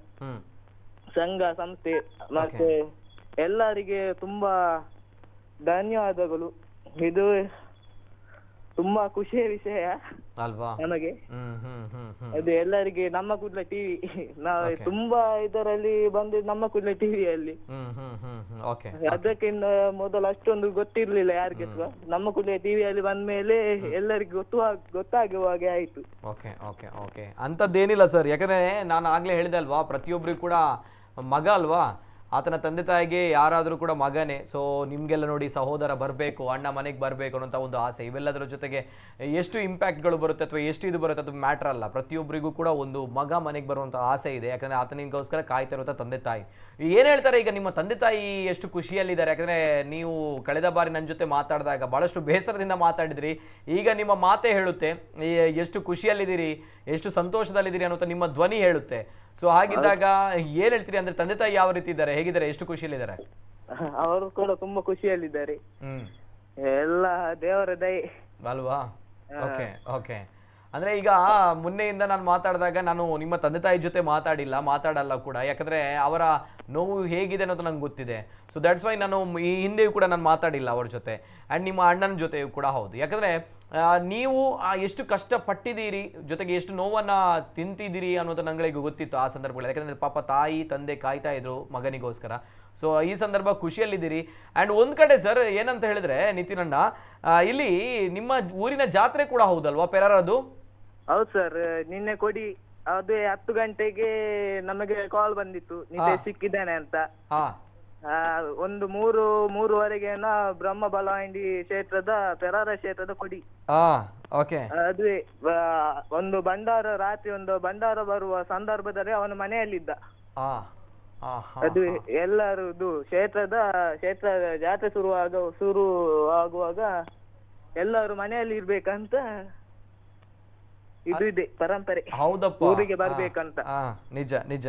ಸಂಘ ಸಂಸ್ಥೆ ಮತ್ತೆ ಎಲ್ಲರಿಗೆ ತುಂಬಾ ಧನ್ಯವಾದಗಳು. ಇದು ತುಂಬಾ ಖುಷಿಯ ವಿಷಯ ಅಲ್ವಾ ನಮಗೆ. ಅದು ಎಲ್ಲರಿಗೆ ನಮ್ಮ ಕೂಡ್ಲ ಟಿವಿ, ನಾವು ತುಂಬಾ ಇದರಲ್ಲಿ ಬಂದಿದ್ದು ನಮ್ಮ ಕೂಡ್ಲ ಟಿವಿಯಲ್ಲಿ. ಅದಕ್ಕಿಂತ ಮೊದಲು ಅಷ್ಟೊಂದು ಗೊತ್ತಿರ್ಲಿಲ್ಲ ಯಾರಿಗೆ. ನಮ್ಮ ಕೂಡ್ಲ ಟಿವಿಯಲ್ಲಿ ಬಂದ ಮೇಲೆ ಎಲ್ಲರಿಗೂ ಗೊತ್ತಾಗುವ ಹಾಗೆ ಆಯ್ತು. ಅಂತದ್ದೇನಿಲ್ಲ ಸರ್, ಯಾಕಂದ್ರೆ ನಾನು ಆಗ್ಲೇ ಹೇಳಿದೆ ಅಲ್ವಾ, ಪ್ರತಿಯೊಬ್ಬರಿಗೂ ಕೂಡ ಮಗ ಅಲ್ವಾ, ಆತನ ತಂದೆ ತಾಯಿಗೆ ಯಾರಾದರೂ ಕೂಡ ಮಗನೇ. ಸೊ ನಿಮಗೆಲ್ಲ ನೋಡಿ ಸಹೋದರ ಬರಬೇಕು, ಅಣ್ಣ ಮನೆಗೆ ಬರಬೇಕು ಅನ್ನೋಂಥ ಒಂದು ಆಸೆ. ಇವೆಲ್ಲದರ ಜೊತೆಗೆ ಎಷ್ಟು ಇಂಪ್ಯಾಕ್ಟ್ಗಳು ಬರುತ್ತೆ ಅಥವಾ ಎಷ್ಟು ಇದು ಬರುತ್ತೆ ಅದು ಮ್ಯಾಟ್ರ್ ಅಲ್ಲ. ಪ್ರತಿಯೊಬ್ಬರಿಗೂ ಕೂಡ ಒಂದು ಮಗ ಮನೆಗೆ ಬರುವಂಥ ಆಸೆ ಇದೆ, ಯಾಕಂದರೆ ಆತನಿಗೋಸ್ಕರ ಕಾಯ್ತಾ ಇರುವಂಥ ತಂದೆ ತಾಯಿ. ಏನು ಹೇಳ್ತಾರೆ ಈಗ ನಿಮ್ಮ ತಂದೆ ತಾಯಿ ಎಷ್ಟು ಖುಷಿಯಲ್ಲಿದ್ದಾರೆ? ಯಾಕಂದರೆ ನೀವು ಕಳೆದ ಬಾರಿ ನನ್ನ ಜೊತೆ ಮಾತಾಡಿದಾಗ ಭಾಳಷ್ಟು ಬೇಸರದಿಂದ ಮಾತಾಡಿದ್ರಿ. ಈಗ ನಿಮ್ಮ ಮಾತೇ ಹೇಳುತ್ತೆ ಎಷ್ಟು ಖುಷಿಯಲ್ಲಿದ್ದೀರಿ, ಎಷ್ಟು ಸಂತೋಷದಲ್ಲಿದ್ದೀರಿ ಅನ್ನೋಂಥ ನಿಮ್ಮ ಧ್ವನಿ ಹೇಳುತ್ತೆ. ಸೊ ಹಾಗಿದ್ದಾಗ ಏನ್ ಹೇಳ್ತೀರಿ? ಅಂದ್ರೆ ತಂದೆ ತಾಯಿ ಯಾವ ರೀತಿ ಇದ್ದಾರೆ, ಹೇಗಿದ್ದಾರೆ, ಎಷ್ಟು ಖುಷಿಯಲ್ಲಿದ್ದಾರೆ? ಅವರು ಕೂಡ ತುಂಬಾ ಖುಷಿಯಲ್ಲಿದ್ದಾರೆ. ಹ್ಮ್, ಎಲ್ಲ ದೇವರ ದಯೆ ಅಲ್ವಾ? Okay okay. ಅಂದ್ರೆ ಈಗ ಮೊನ್ನೆಯಿಂದ ನಾನು ಮಾತಾಡಿದಾಗ ನಾನು ನಿಮ್ಮ ತಂದೆ ತಾಯಿ ಜೊತೆ ಮಾತಾಡಲ್ಲ ಕೂಡ, ಯಾಕಂದ್ರೆ ಅವರ ನೋವು ಹೇಗಿದೆ ಅನ್ನೋದು ನಂಗೆ ಗೊತ್ತಿದೆ. ಸೊ ದಟ್ಸ್ ವೈ ನಾನು ಈ ಹಿಂದೆಯೂ ಕೂಡ ನಾನು ಮಾತಾಡಿಲ್ಲ ಅವ್ರ ಜೊತೆ. ಆ್ಯಂಡ್ ನಿಮ್ಮ ಅಣ್ಣನ ಜೊತೆಯೂ ಕೂಡ ಹೌದು. ಯಾಕಂದರೆ ನೀವು ಎಷ್ಟು ಕಷ್ಟಪಟ್ಟಿದ್ದೀರಿ, ಜೊತೆಗೆ ಎಷ್ಟು ನೋವನ್ನು ತಿಂತಿದ್ದೀರಿ ಅನ್ನೋದು ನನಗಳಿಗೆ ಗೊತ್ತಿತ್ತು ಆ ಸಂದರ್ಭಗಳಲ್ಲಿ. ಯಾಕಂದರೆ ಪಾಪ ತಾಯಿ ತಂದೆ ಕಾಯ್ತಾ ಇದ್ರು ಮಗನಿಗೋಸ್ಕರ. ಸೊ ಈ ಸಂದರ್ಭ ಖುಷಿಯಲ್ಲಿದ್ದೀರಿ. ಆ್ಯಂಡ್ ಒಂದು ಕಡೆ ಸರ್ ಏನಂತ ಹೇಳಿದ್ರೆ ನಿತಿನಣ್ಣ, ಇಲ್ಲಿ ನಿಮ್ಮ ಊರಿನ ಜಾತ್ರೆ ಕೂಡ ಹೌದಲ್ವಾ ಪೆರಾರದು? ಹೌದು ಸರ್, ನಿನ್ನೆ ಕೊಡಿ ಅದೇ 10 ಗಂಟೆಗೆ ನಮಗೆ ಕಾಲ್ ಬಂದಿತ್ತು, ನಿತೇಶ್ ಸಿಕ್ಕಿದ್ದಾನೆ ಅಂತ. ಒಂದು 3-3:30 ಬ್ರಹ್ಮ ಬಲವಂಡಿ ಕ್ಷೇತ್ರದ ಪೆರಾರ ಕ್ಷೇತ್ರದ ಕೊಡಿ. ಅದುವೇ ಒಂದು ಭಂಡಾರ, ರಾತ್ರಿ ಒಂದು ಭಂಡಾರ ಬರುವ ಸಂದರ್ಭದಲ್ಲಿ ಅವನ ಮನೆಯಲ್ಲಿದ್ದ. ಅದು ಎಲ್ಲರದು ಕ್ಷೇತ್ರ ಜಾತ್ರೆ ಶುರು ಆಗುವಾಗ ಎಲ್ಲರೂ ಮನೆಯಲ್ಲಿ ಇರ್ಬೇಕಂತ ಇದು ಇದೆ ಪರಂಪರೆ. ಹೌದಪ್ಪ, ಊರಿಗೆ ಬರ್ಬೇಕಂತ. ನಿಜ ನಿಜ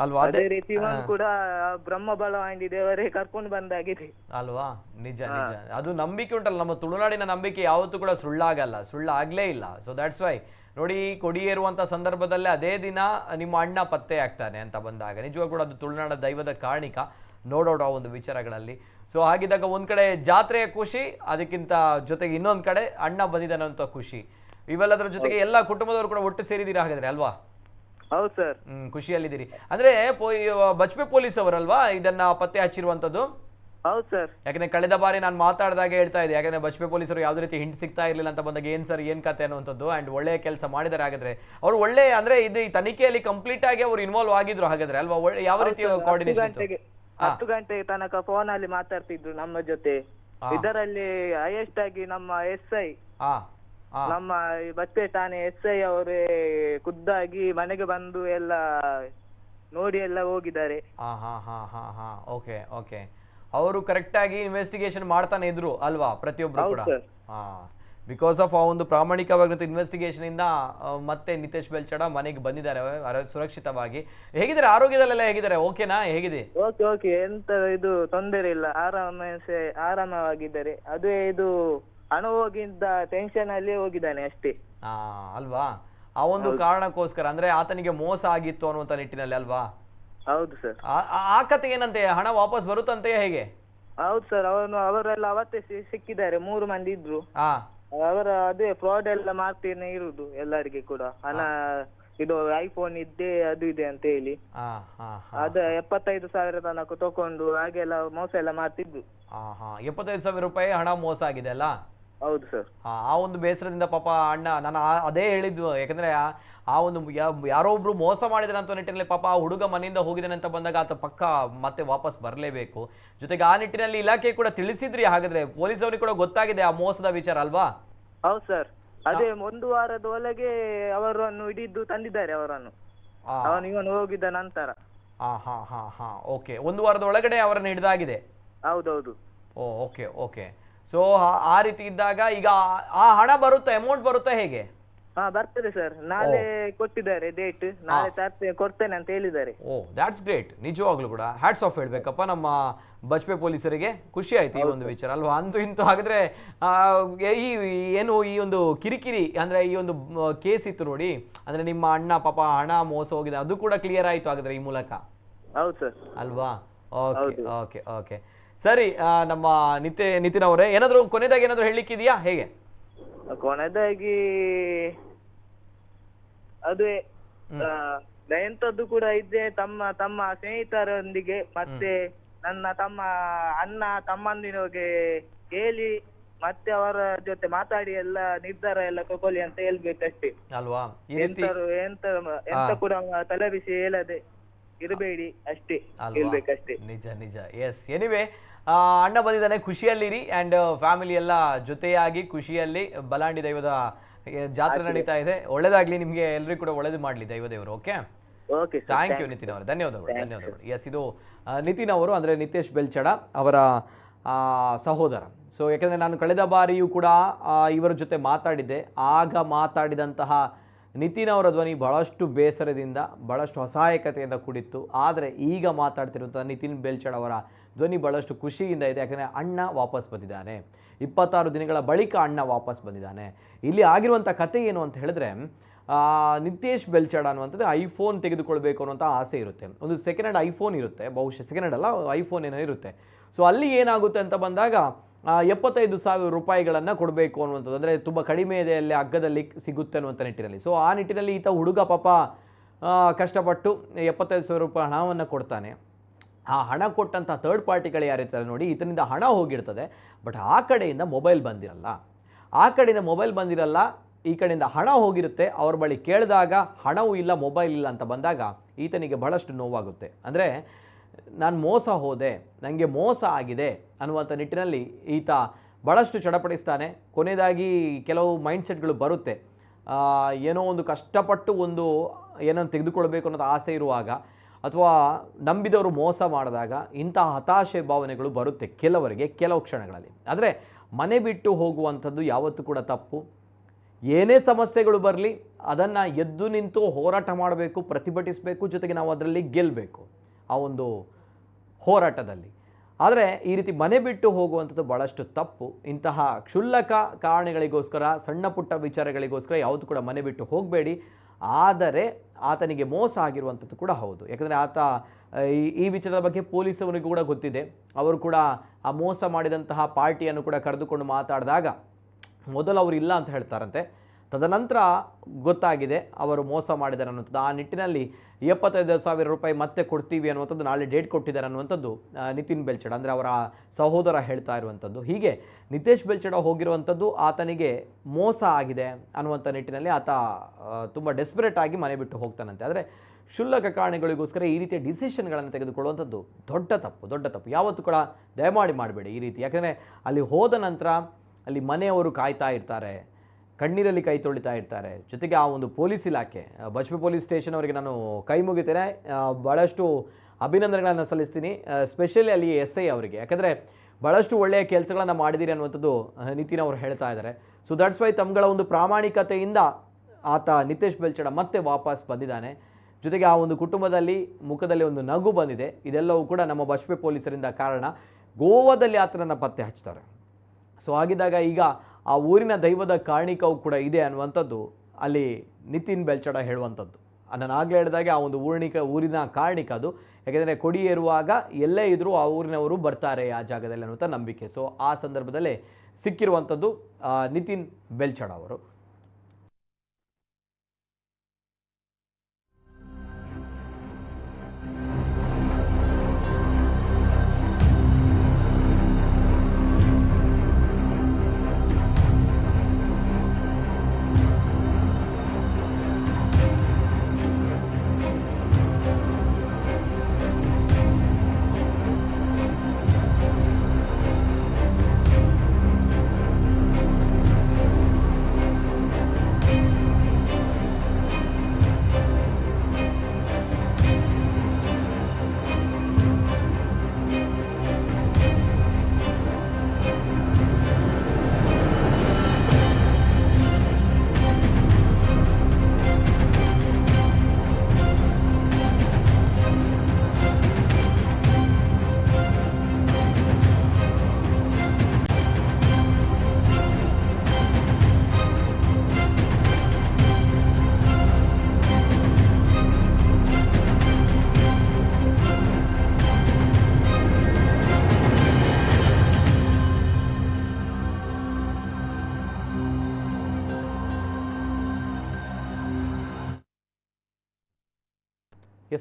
ಅಲ್ವಾ? ಅದೇ ರೀತಿ ಇವನು ಕೂಡ ಬ್ರಹ್ಮ ಬಲವಂಡಿ ದೇವರೇ ಕರ್ಕೊಂಡು ಬಂದಾಗಿದೆ ಅಲ್ವಾ? ನಿಜ ನಿಜ. ಅದು ನಂಬಿಕೆ ಉಂಟಲ್ಲ, ನಮ್ಮ ತುಳುನಾಡಿನ ನಂಬಿಕೆ ಯಾವತ್ತೂ ಕೂಡ ಸುಳ್ಳಾಗ್ಲೇ ಇಲ್ಲ. ಸೊ ದಟ್ಸ್ ವೈ ನೋಡಿ, ಕೊಡಿಯೇರುವಂತ ಸಂದರ್ಭದಲ್ಲೇ ಅದೇ ದಿನ ನಿಮ್ಮ ಅಣ್ಣ ಪತ್ತೆ ಆಗ್ತಾನೆ ಅಂತ ಬಂದಾಗ ನಿಜವಾಗ ಕೂಡ ಅದು ತುಳುನಾಡ ದೈವದ ಕಾರಣಿಕ, ನೋಡೋಣ ಒಂದು ವಿಚಾರಗಳಲ್ಲಿ. ಸೊ ಹಾಗಿದ್ದಾಗ ಒಂದ್ ಕಡೆ ಜಾತ್ರೆಯ ಖುಷಿ, ಅದಕ್ಕಿಂತ ಜೊತೆಗೆ ಇನ್ನೊಂದ್ ಕಡೆ ಅಣ್ಣ ಬಂದಿದ್ದಾನೆ ಅಂತ ಖುಷಿ. ಇವೆಲ್ಲದರ ಜೊತೆಗೆ ಎಲ್ಲ ಕುಟುಂಬದವರು ಕೂಡ ಒಟ್ಟು ಸೇರಿದ್ದೀರಾ ಹಾಗಾದ್ರೆ ಅಲ್ವಾ? ಹೌದು ಸರ್. ಖುಷಿಯಲ್ಲಿದ್ದೀರಿ. ಅಂದ್ರೆ ಬಜ್ಪೆ ಪೊಲೀಸ್ ಅವರಲ್ವಾ ಇದನ್ನ ಪತ್ತೆ ಹಚ್ಚಿರುವಂತದ್ದು? ಹೌದು ಸರ್. ಯಾಕಂದ್ರೆ ಕಳೆದ ಬಾರಿ ನಾನು ಮಾತಾಡಿದಾಗ ಹೇಳ್ತಾ ಇದ್ದೆ, ಯಾಕಂದ್ರೆ ಬಜ್ಪೆ ಪೊಲೀಸರು ಯಾವ್ದೇ ರೀತಿ ಹಿಂಟ್ ಸಿಗ್ತಾ ಇರ್ಲಿಲ್ಲ ಅಂತ ಬಂದಾಗ ಏನ್ ಸರ್ ಏನ್ ಕತೆ ಅನ್ನುವಂಥದ್ದು. ಅಂಡ್ ಒಳ್ಳೆ ಕೆಲಸ ಮಾಡಿದ್ದಾರೆ. ಹಾಗಾದ್ರೆ ಅವ್ರು ಒಳ್ಳೆ ಅಂದ್ರೆ ಇದು ಈ ತನಿಖೆಯಲ್ಲಿ ಕಂಪ್ಲೀಟ್ ಆಗಿ ಅವ್ರು ಇನ್ವಾಲ್ವ್ ಆಗಿದ್ರು ಹಾಗಾದ್ರೆ ಅಲ್ವಾ? ಯಾವ ರೀತಿ ಕೋಆರ್ಡಿನೇಷನ್? 10 ಗಂಟೆ ತನಕ ಫೋನ್ ಅಲ್ಲಿ ಮಾತಾಡ್ತಿದ್ರು ನಮ್ಮ ಜೊತೆ. ಇದರಲ್ಲಿ ಹೈಯೆಸ್ಟ್ ಆಗಿ ನಮ್ಮ SI, ನಮ್ಮ ಬಚ್ಚೆ ಠಾಣೆ SI ಅವರೇ ಖುದ್ದಾಗಿ ಮನೆಗೆ ಬಂದು ಎಲ್ಲ ನೋಡಿ ಎಲ್ಲ ಹೋಗಿದ್ದಾರೆ. Okay okay. ಅವರು ಕರೆಕ್ಟ್ ಆಗಿ ಇನ್ವೆಸ್ಟಿಗೇಷನ್ ಮಾಡ್ತಾನೆ ಇದ್ರು ಅಲ್ವಾ ಪ್ರತಿಯೊಬ್ರು ಕೂಡ? ಬಿಕಾಸ್ ಆಫ್ ಆ ಒಂದು ಪ್ರಾಮಾಣಿಕವಾಗಿರೋ ಇನ್ವೆಸ್ಟಿಗೇಷನ್ ಇಂದ ಮತ್ತೆ ನಿತೇಶ್ ಬೆಲ್ಚಡ ಮನೆಗೆ ಬಂದಿದ್ದಾರೆ ಸುರಕ್ಷಿತವಾಗಿ. ಹೇಗಿದ್ದಾರೆ ಆರೋಗ್ಯದಲ್ಲೆಲ್ಲ? ಹೇಗಿದ್ದಾರೆ? ಓಕೆನಾ? ಹೇಗಿದೆ? ಓಕೆ, ಎಂತ ಇದು ತೊಂದರೆ ಇಲ್ಲ, ಆರಾಮವಾಗಿದ್ದಾರೆ. ಅದೇ ಇದು ಅನುಭವಗಿಂತ ಟೆನ್ಷನ್ ಅಲ್ಲಿ ಹೋಗಿದ್ದಾನೆ ಅಷ್ಟೇ ಅಲ್ವಾ? ಆ ಒಂದು ಕಾರಣಕ್ಕೋಸ್ಕರ ಅಂದ್ರೆ ಆತನಿಗೆ ಮೋಸ ಆಗಿತ್ತು ಅನ್ನುವಂತ ನಿಟ್ಟಿನಲ್ಲಿ ಅಲ್ವಾ? ಹೌದು ಸರ್. ಆ ಕತೆ ಏನಂತೆ, ಹಣ ವಾಪಸ್ ಬರುತ್ತಂತೆ ಹೇಗೆ? ಹೌದು ಸರ್, ಅವರೆಲ್ಲ ಅವತ್ತೇ ಸಿಕ್ಕಿದ್ದಾರೆ, 3 ಮಂದಿ ಇದ್ರು. ಅವರ ಅದೇ ಫ್ರಾಡ್ ಎಲ್ಲ ಮಾಡ್ತೇನೆ ಇರುದು ಎಲ್ಲರಿಗೆ ಕೂಡ. ಹಣ ಇದು ಐಫೋನ್ ಇದ್ದೆ ಅದು ಇದೆ ಅಂತ ಹೇಳಿ ಅದ 75,000 ತನಕ ತಕೊಂಡು ಹಾಗೆಲ್ಲ ಮೋಸ ಎಲ್ಲ ಮಾಡ್ತಿದ್ದು. 75,000 ರೂಪಾಯಿ ಹಣ ಮೋಸ ಆಗಿದೆ ಅಲ್ಲ? ಹೌದು ಸರ್. ಆ ಒಂದು ಬೇಸರದಿಂದ ಪಾಪ ಅಣ್ಣ, ನಾನು ಅದೇ ಹೇಳಿದ್ದು. ಯಾಕಂದ್ರೆ ಆ ಒಂದು ಯಾರೋ ಒಬ್ರು ಮೋಸ ಮಾಡಿದ್ರೆ ಅಂತ ನಿಟ್ಟಿನಲ್ಲಿ ಪಾಪ ಆ ಹುಡುಗ ಮನೆಯಿಂದ ಹೋಗಿದ್ದಾನೆ ಅಂತ ಬಂದಾಗ ಆತ ಪಕ್ಕ ಮತ್ತೆ ವಾಪಸ್ ಬರಲೇಬೇಕು. ಜೊತೆಗೆ ಆ ನಿಟ್ಟಿನಲ್ಲಿ ಇಲಾಖೆ ಕೂಡ ತಿಳಿಸಿದ್ರಿ ಹಾಗಾದ್ರೆ? ಪೊಲೀಸ್ ಅವರಿಗೆ ಕೂಡ ಗೊತ್ತಾಗಿದೆ ಆ ಮೋಸದ ವಿಚಾರ ಅಲ್ವಾ? ಹೌದು ಸರ್. ಅದೇ 1 ವಾರದ ಒಳಗೆ ಅವರನ್ನು ಹಿಡಿದು ತಂದಿದ್ದಾರೆ ಅವರನ್ನು, ಇವನು ಹೋಗಿದ್ದ ನಂತರ. ಓಕೆ, 1 ವಾರದ ಒಳಗಡೆ ಅವರನ್ನು ಹಿಡಿದಾಗಿದೆ? ಹೌದೌದು. Okay okay. ಸೊ ಆ ರೀತಿ ಇದ್ದಾಗ ಈಗ ಆ ಹಣ ಬರುತ್ತಾ, ಅಮೌಂಟ್ ಬರುತ್ತಾ ಹೇಗೆ? ಬರ್ತದೆ ಸರ್, ನಾಳೆ ಕೊಟ್ಟಿದ್ದಾರೆ ಡೇಟ್, ನಾಳೆ ಕೊಡ್ತೇನೆ ಅಂತ ಹೇಳಿದ್ದಾರೆ. That's great. ನಿಜವಾಗ್ಲೂ ಕೂಡ ಹ್ಯಾಟ್ಸ್ ಆಫ್ ಹೇಳ್ಬೇಕಪ್ಪ ನಮ್ಮ ಬಜ್ಪೆ ಪೊಲೀಸರಿಗೆ. ಖುಷಿ ಆಯ್ತು ಈ ಒಂದು ವಿಚಾರ ಅಲ್ವಾ? ಅಂತೂ ಇಂತೂ ಹಾಗಾದ್ರೆ ಈ ಒಂದು ಕಿರಿಕಿರಿ ಅಂದ್ರೆ ಈ ಒಂದು ಕೇಸ್ ಇತ್ತು ನೋಡಿ, ಅಂದ್ರೆ ನಿಮ್ಮ ಅಣ್ಣ ಪಾಪ ಹಣ ಮೋಸ ಹೋಗಿದೆ, ಅದು ಕೂಡ ಕ್ಲಿಯರ್ ಆಯ್ತು ಹಾಗಾದ್ರೆ ಈ ಮೂಲಕ? ಹೌದು ಸರ್. ಅಲ್ವಾ? Okay okay okay. ಸರಿ, ನಮ್ಮ ನಿತಿನ್ ಅವರೇ ಏನಾದ್ರು ಕೊನೆದಾಗಿ ಏನಾದ್ರು ಹೇಳಲಿಕ್ಕಿದೆಯಾ ಹೇಗೆ? ಕೊನೆದಾಗಿ ಅದೇ ಎಂತದ್ದು ಕೂಡ ಇದ್ದೆ, ತಮ್ಮ ಸ್ನೇಹಿತರೊಂದಿಗೆ ಮತ್ತೆ ನನ್ನ ಅಣ್ಣ ತಮ್ಮಂದಿನಿಗೆ ಹೇಳಿ ಮತ್ತೆ ಅವರ ಜೊತೆ ಮಾತಾಡಿ ಎಲ್ಲ ನಿರ್ಧಾರ ಎಲ್ಲ ತಗೊಳ್ಳಿ ಅಂತ ಹೇಳ್ಬೇಕಷ್ಟೇ ಅಲ್ವಾ? ಎಂತ ಕೂಡ ತಲೆಬಿಸಿ ಹೇಳದೆ ಇರಬೇಡಿ ಅಷ್ಟೇ ಅಲ್ವಾ? ಹೇಳ್ಬೇಕಷ್ಟೇ. ನಿಜ ನಿಜ. ಎಸ್, ಎನಿವೆ ಅಣ್ಣ ಬಂದಿದ್ದಾನೆ, ಖುಷಿಯಲ್ಲಿರಿ ಆ್ಯಂಡ್ ಫ್ಯಾಮಿಲಿ ಎಲ್ಲ ಜೊತೆಯಾಗಿ ಖುಷಿಯಲ್ಲಿ ಬಲಾಂಡಿ ದೈವದ ಜಾತ್ರೆ ನಡೀತಾ ಇದೆ. ಒಳ್ಳೇದಾಗ್ಲಿ ನಿಮಗೆ, ಎಲ್ರಿಗೂ ಕೂಡ ಒಳ್ಳೇದು ಮಾಡಲಿ ದೈವದೇವರು. Okay, okay sir, thank you Nitin ಅವರೇ, ಧನ್ಯವಾದಗಳು ಧನ್ಯವಾದಗಳು. ಎಸ್, ಇದು ನಿತಿನ್ ಅವರು ಅಂದರೆ ನಿತೇಶ್ ಬೆಲ್ಚಡ ಅವರ ಸಹೋದರ. ಸೊ ಯಾಕೆಂದರೆ ನಾನು ಕಳೆದ ಬಾರಿಯೂ ಕೂಡ ಇವರ ಜೊತೆ ಮಾತಾಡಿದ್ದೆ. ಆಗ ಮಾತಾಡಿದಂತಹ ನಿತಿನ್ ಅವರ ಧ್ವನಿ ಬಹಳಷ್ಟು ಬೇಸರದಿಂದ, ಬಹಳಷ್ಟು ಅಸಹಾಯಕತೆಯಿಂದ ಕೂಡಿತ್ತು. ಆದರೆ ಈಗ ಮಾತಾಡ್ತಿರುವಂಥ ನಿತಿನ್ ಬೆಲ್ಚಡ್ ಅವರ ಧ್ವನಿ ಬಹಳಷ್ಟು ಖುಷಿಯಿಂದ ಇದೆ. ಯಾಕಂದರೆ ಅಣ್ಣ ವಾಪಸ್ ಬಂದಿದ್ದಾನೆ, 26 ದಿನಗಳ ಬಳಿಕ ಅಣ್ಣ ವಾಪಸ್ ಬಂದಿದ್ದಾನೆ. ಇಲ್ಲಿ ಆಗಿರುವಂಥ ಕತೆ ಏನು ಅಂತ ಹೇಳಿದ್ರೆ, ನಿತೇಶ್ ಬೆಲ್ಚಡ್ ಅನ್ನುವಂಥದ್ದು ಐಫೋನ್ ತೆಗೆದುಕೊಳ್ಬೇಕು ಅನ್ನೋಂಥ ಆಸೆ ಇರುತ್ತೆ. ಒಂದು ಸೆಕೆಂಡ್ ಹ್ಯಾಂಡ್ ಐಫೋನ್ ಇರುತ್ತೆ, ಬಹುಶಃ ಸೆಕೆಂಡ್ ಹ್ಯಾಂಡ್ ಅಲ್ಲ, ಐಫೋನ್ ಏನೋ ಇರುತ್ತೆ. ಸೊ ಅಲ್ಲಿ ಏನಾಗುತ್ತೆ ಅಂತ ಬಂದಾಗ 75,000 ರೂಪಾಯಿಗಳನ್ನು ಕೊಡಬೇಕು ಅನ್ನುವಂಥದ್ದು, ಅಂದರೆ ತುಂಬ ಕಡಿಮೆ ಇದೆಯಲ್ಲಿ ಅಗ್ಗದಲ್ಲಿ ಸಿಗುತ್ತೆ ಅನ್ನುವಂಥ ನಿಟ್ಟಿನಲ್ಲಿ. ಸೊ ಆ ನಿಟ್ಟಿನಲ್ಲಿ ಈತ ಹುಡುಗ ಪಾಪ ಕಷ್ಟಪಟ್ಟು 75,000 ರೂಪಾಯಿ ಹಣವನ್ನು ಕೊಡ್ತಾನೆ. ಆ ಹಣ ಕೊಟ್ಟಂಥ ಥರ್ಡ್ ಪಾರ್ಟಿಗಳು ಯಾರಿರ್ತಾರೆ ನೋಡಿ, ಈತನಿಂದ ಹಣ ಹೋಗಿರ್ತದೆ, ಬಟ್ ಆ ಕಡೆಯಿಂದ ಮೊಬೈಲ್ ಬಂದಿರಲ್ಲ. ಈ ಕಡೆಯಿಂದ ಹಣ ಹೋಗಿರುತ್ತೆ. ಅವ್ರ ಬಳಿ ಕೇಳಿದಾಗ ಹಣವೂ ಇಲ್ಲ, ಮೊಬೈಲ್ ಇಲ್ಲ ಅಂತ ಬಂದಾಗ ಈತನಿಗೆ ಬಹಳಷ್ಟು ನೋವಾಗುತ್ತೆ. ಅಂದರೆ ನಾನು ಮೋಸ ಹೋದೆ, ನನಗೆ ಮೋಸ ಆಗಿದೆ ಅನ್ನುವಂಥ ನಿಟ್ಟಿನಲ್ಲಿ ಈತ ಭಾಳಷ್ಟು ಚಡಪಡಿಸ್ತಾನೆ. ಕೊನೆಯದಾಗಿ ಕೆಲವು ಮೈಂಡ್ಸೆಟ್ಗಳು ಬರುತ್ತೆ. ಏನೋ ಒಂದು ಕಷ್ಟಪಟ್ಟು ಏನೋ ತೆಗೆದುಕೊಳ್ಬೇಕು ಅನ್ನೋದು ಆಸೆ ಇರುವಾಗ, ಅಥವಾ ನಂಬಿದವರು ಮೋಸ ಮಾಡಿದಾಗ ಇಂತಹ ಹತಾಶೆ ಭಾವನೆಗಳು ಬರುತ್ತೆ ಕೆಲವರಿಗೆ ಕೆಲವು ಕ್ಷಣಗಳಲ್ಲಿ. ಆದರೆ ಮನೆ ಬಿಟ್ಟು ಹೋಗುವಂಥದ್ದು ಯಾವತ್ತೂ ಕೂಡ ತಪ್ಪು. ಏನೇ ಸಮಸ್ಯೆಗಳು ಬರಲಿ ಅದನ್ನು ಎದ್ದು ನಿಂತು ಹೋರಾಟ ಮಾಡಬೇಕು, ಪ್ರತಿಭಟಿಸಬೇಕು, ಜೊತೆಗೆ ನಾವು ಅದರಲ್ಲಿ ಗೆಲ್ಲಬೇಕು ಆ ಒಂದು ಹೋರಾಟದಲ್ಲಿ. ಆದರೆ ಈ ರೀತಿ ಮನೆ ಬಿಟ್ಟು ಹೋಗುವಂಥದ್ದು ಭಾಳಷ್ಟು ತಪ್ಪು. ಇಂತಹ ಕ್ಷುಲ್ಲಕ ಕಾರಣಗಳಿಗೋಸ್ಕರ, ಸಣ್ಣ ಪುಟ್ಟ ವಿಚಾರಗಳಿಗೋಸ್ಕರ ಯಾವುದು ಕೂಡ ಮನೆ ಬಿಟ್ಟು ಹೋಗಬೇಡಿ. ಆದರೆ ಆತನಿಗೆ ಮೋಸ ಆಗಿರುವಂಥದ್ದು ಕೂಡ ಹೌದು. ಯಾಕಂದರೆ ಆತ ಈ ವಿಚಾರದ ಬಗ್ಗೆ ಪೊಲೀಸವರಿಗೂ ಕೂಡ ಗೊತ್ತಿದೆ. ಅವರು ಕೂಡ ಆ ಮೋಸ ಮಾಡಿದಂತಹ ಪಾರ್ಟಿಯನ್ನು ಕೂಡ ಕರೆದುಕೊಂಡು ಮಾತಾಡಿದಾಗ ಮೊದಲು ಅವರು ಇಲ್ಲ ಅಂತ ಹೇಳ್ತಾರಂತೆ, ತದನಂತರ ಗೊತ್ತಾಗಿದೆ ಅವರು ಮೋಸ ಮಾಡಿದ್ದಾರೆ ಅನ್ನುವಂಥದ್ದು. ಆ ನಿಟ್ಟಿನಲ್ಲಿ 75,000 ರೂಪಾಯಿ ಮತ್ತೆ ಕೊಡ್ತೀವಿ ಅನ್ನುವಂಥದ್ದು, ನಾಳೆ ಡೇಟ್ ಕೊಟ್ಟಿದ್ದಾರೆ ಅನ್ನುವಂಥದ್ದು ನಿತಿನ್ ಬೆಲ್ಚಡ ಅಂದರೆ ಅವರ ಸಹೋದರ ಹೇಳ್ತಾ ಇರುವಂಥದ್ದು. ಹೀಗೆ ನಿತೇಶ್ ಬೆಲ್ಚಡ ಹೋಗಿರುವಂಥದ್ದು ಆತನಿಗೆ ಮೋಸ ಆಗಿದೆ ಅನ್ನುವಂಥ ನಿಟ್ಟಿನಲ್ಲಿ ಆತ ತುಂಬ ಡೆಸ್ಪರೇಟ್ ಆಗಿ ಮನೆ ಬಿಟ್ಟು ಹೋಗ್ತಾನಂತೆ. ಆದರೆ ಕ್ಷುಲ್ಲಕ ಕಾರಣಗಳಿಗೋಸ್ಕರ ಈ ರೀತಿಯ ಡಿಸಿಷನ್ಗಳನ್ನು ತೆಗೆದುಕೊಳ್ಳುವಂಥದ್ದು ದೊಡ್ಡ ತಪ್ಪು. ಯಾವತ್ತೂ ಕೂಡ ದಯಮಾಡಿ ಮಾಡಬೇಡಿ ಈ ರೀತಿ. ಯಾಕಂದರೆ ಅಲ್ಲಿ ಹೋದ ನಂತರ ಅಲ್ಲಿ ಮನೆಯವರು ಕಾಯ್ತಾ ಇರ್ತಾರೆ, ಕಣ್ಣೀರಲ್ಲಿ ಕೈ ತೊಳಿತಾ ಇರ್ತಾರೆ. ಜೊತೆಗೆ ಆ ಒಂದು ಪೊಲೀಸ್ ಇಲಾಖೆ, ಬಜ್ಪೆ ಪೊಲೀಸ್ ಸ್ಟೇಷನ್ ಅವರಿಗೆ ನಾನು ಕೈ ಮುಗಿತೇನೆ, ಭಾಳಷ್ಟು ಅಭಿನಂದನೆಗಳನ್ನು ಸಲ್ಲಿಸ್ತೀನಿ. ಸ್ಪೆಷಲಿ ಅಲ್ಲಿ SI ಅವರಿಗೆ, ಯಾಕಂದರೆ ಭಾಳಷ್ಟು ಒಳ್ಳೆಯ ಕೆಲಸಗಳನ್ನು ಮಾಡಿದ್ದೀರಿ ಅನ್ನುವಂಥದ್ದು ನಿತಿನ್ ಅವರು ಹೇಳ್ತಾ ಇದ್ದಾರೆ. ಸೊ ದಟ್ಸ್ ವೈ ತಮ್ಮಗಳ ಒಂದು ಪ್ರಾಮಾಣಿಕತೆಯಿಂದ ಆತ ನಿತೇಶ್ ಬೆಲ್ಚಡ ಮತ್ತೆ ವಾಪಸ್ ಬಂದಿದ್ದಾನೆ. ಜೊತೆಗೆ ಆ ಒಂದು ಕುಟುಂಬದಲ್ಲಿ ಮುಖದಲ್ಲಿ ಒಂದು ನಗು ಬಂದಿದೆ. ಇದೆಲ್ಲವೂ ಕೂಡ ನಮ್ಮ ಬಜ್ಪೆ ಪೊಲೀಸರಿಂದ ಕಾರಣ. ಗೋವಾದಲ್ಲಿ ಆತನನ್ನು ಪತ್ತೆ ಹಚ್ತಾರೆ. ಸೊ ಹಾಗಿದ್ದಾಗ ಈಗ ಆ ಊರಿನ ದೈವದ ಕಾರಣಿಕವು ಕೂಡ ಇದೆ ಅನ್ನುವಂಥದ್ದು ಅಲ್ಲಿ ನಿತಿನ್ ಬೆಲ್ಚಡ ಹೇಳುವಂಥದ್ದು. ನಾನು ಆಗಲೇ ಹೇಳಿದಾಗೆ ಆ ಒಂದು ಊರಿನ ಕಾರಣಿಕ ಅದು. ಯಾಕೆಂದರೆ ಕೊಡಿ ಏರುವಾಗ ಎಲ್ಲೇ ಇದ್ದರೂ ಆ ಊರಿನವರು ಬರ್ತಾರೆ ಆ ಜಾಗದಲ್ಲಿ ಅನ್ನುವಂಥ ನಂಬಿಕೆ. ಸೊ ಆ ಸಂದರ್ಭದಲ್ಲೇ ಸಿಕ್ಕಿರುವಂಥದ್ದು ನಿತಿನ್ ಬೆಲ್ಚಡ ಅವರು.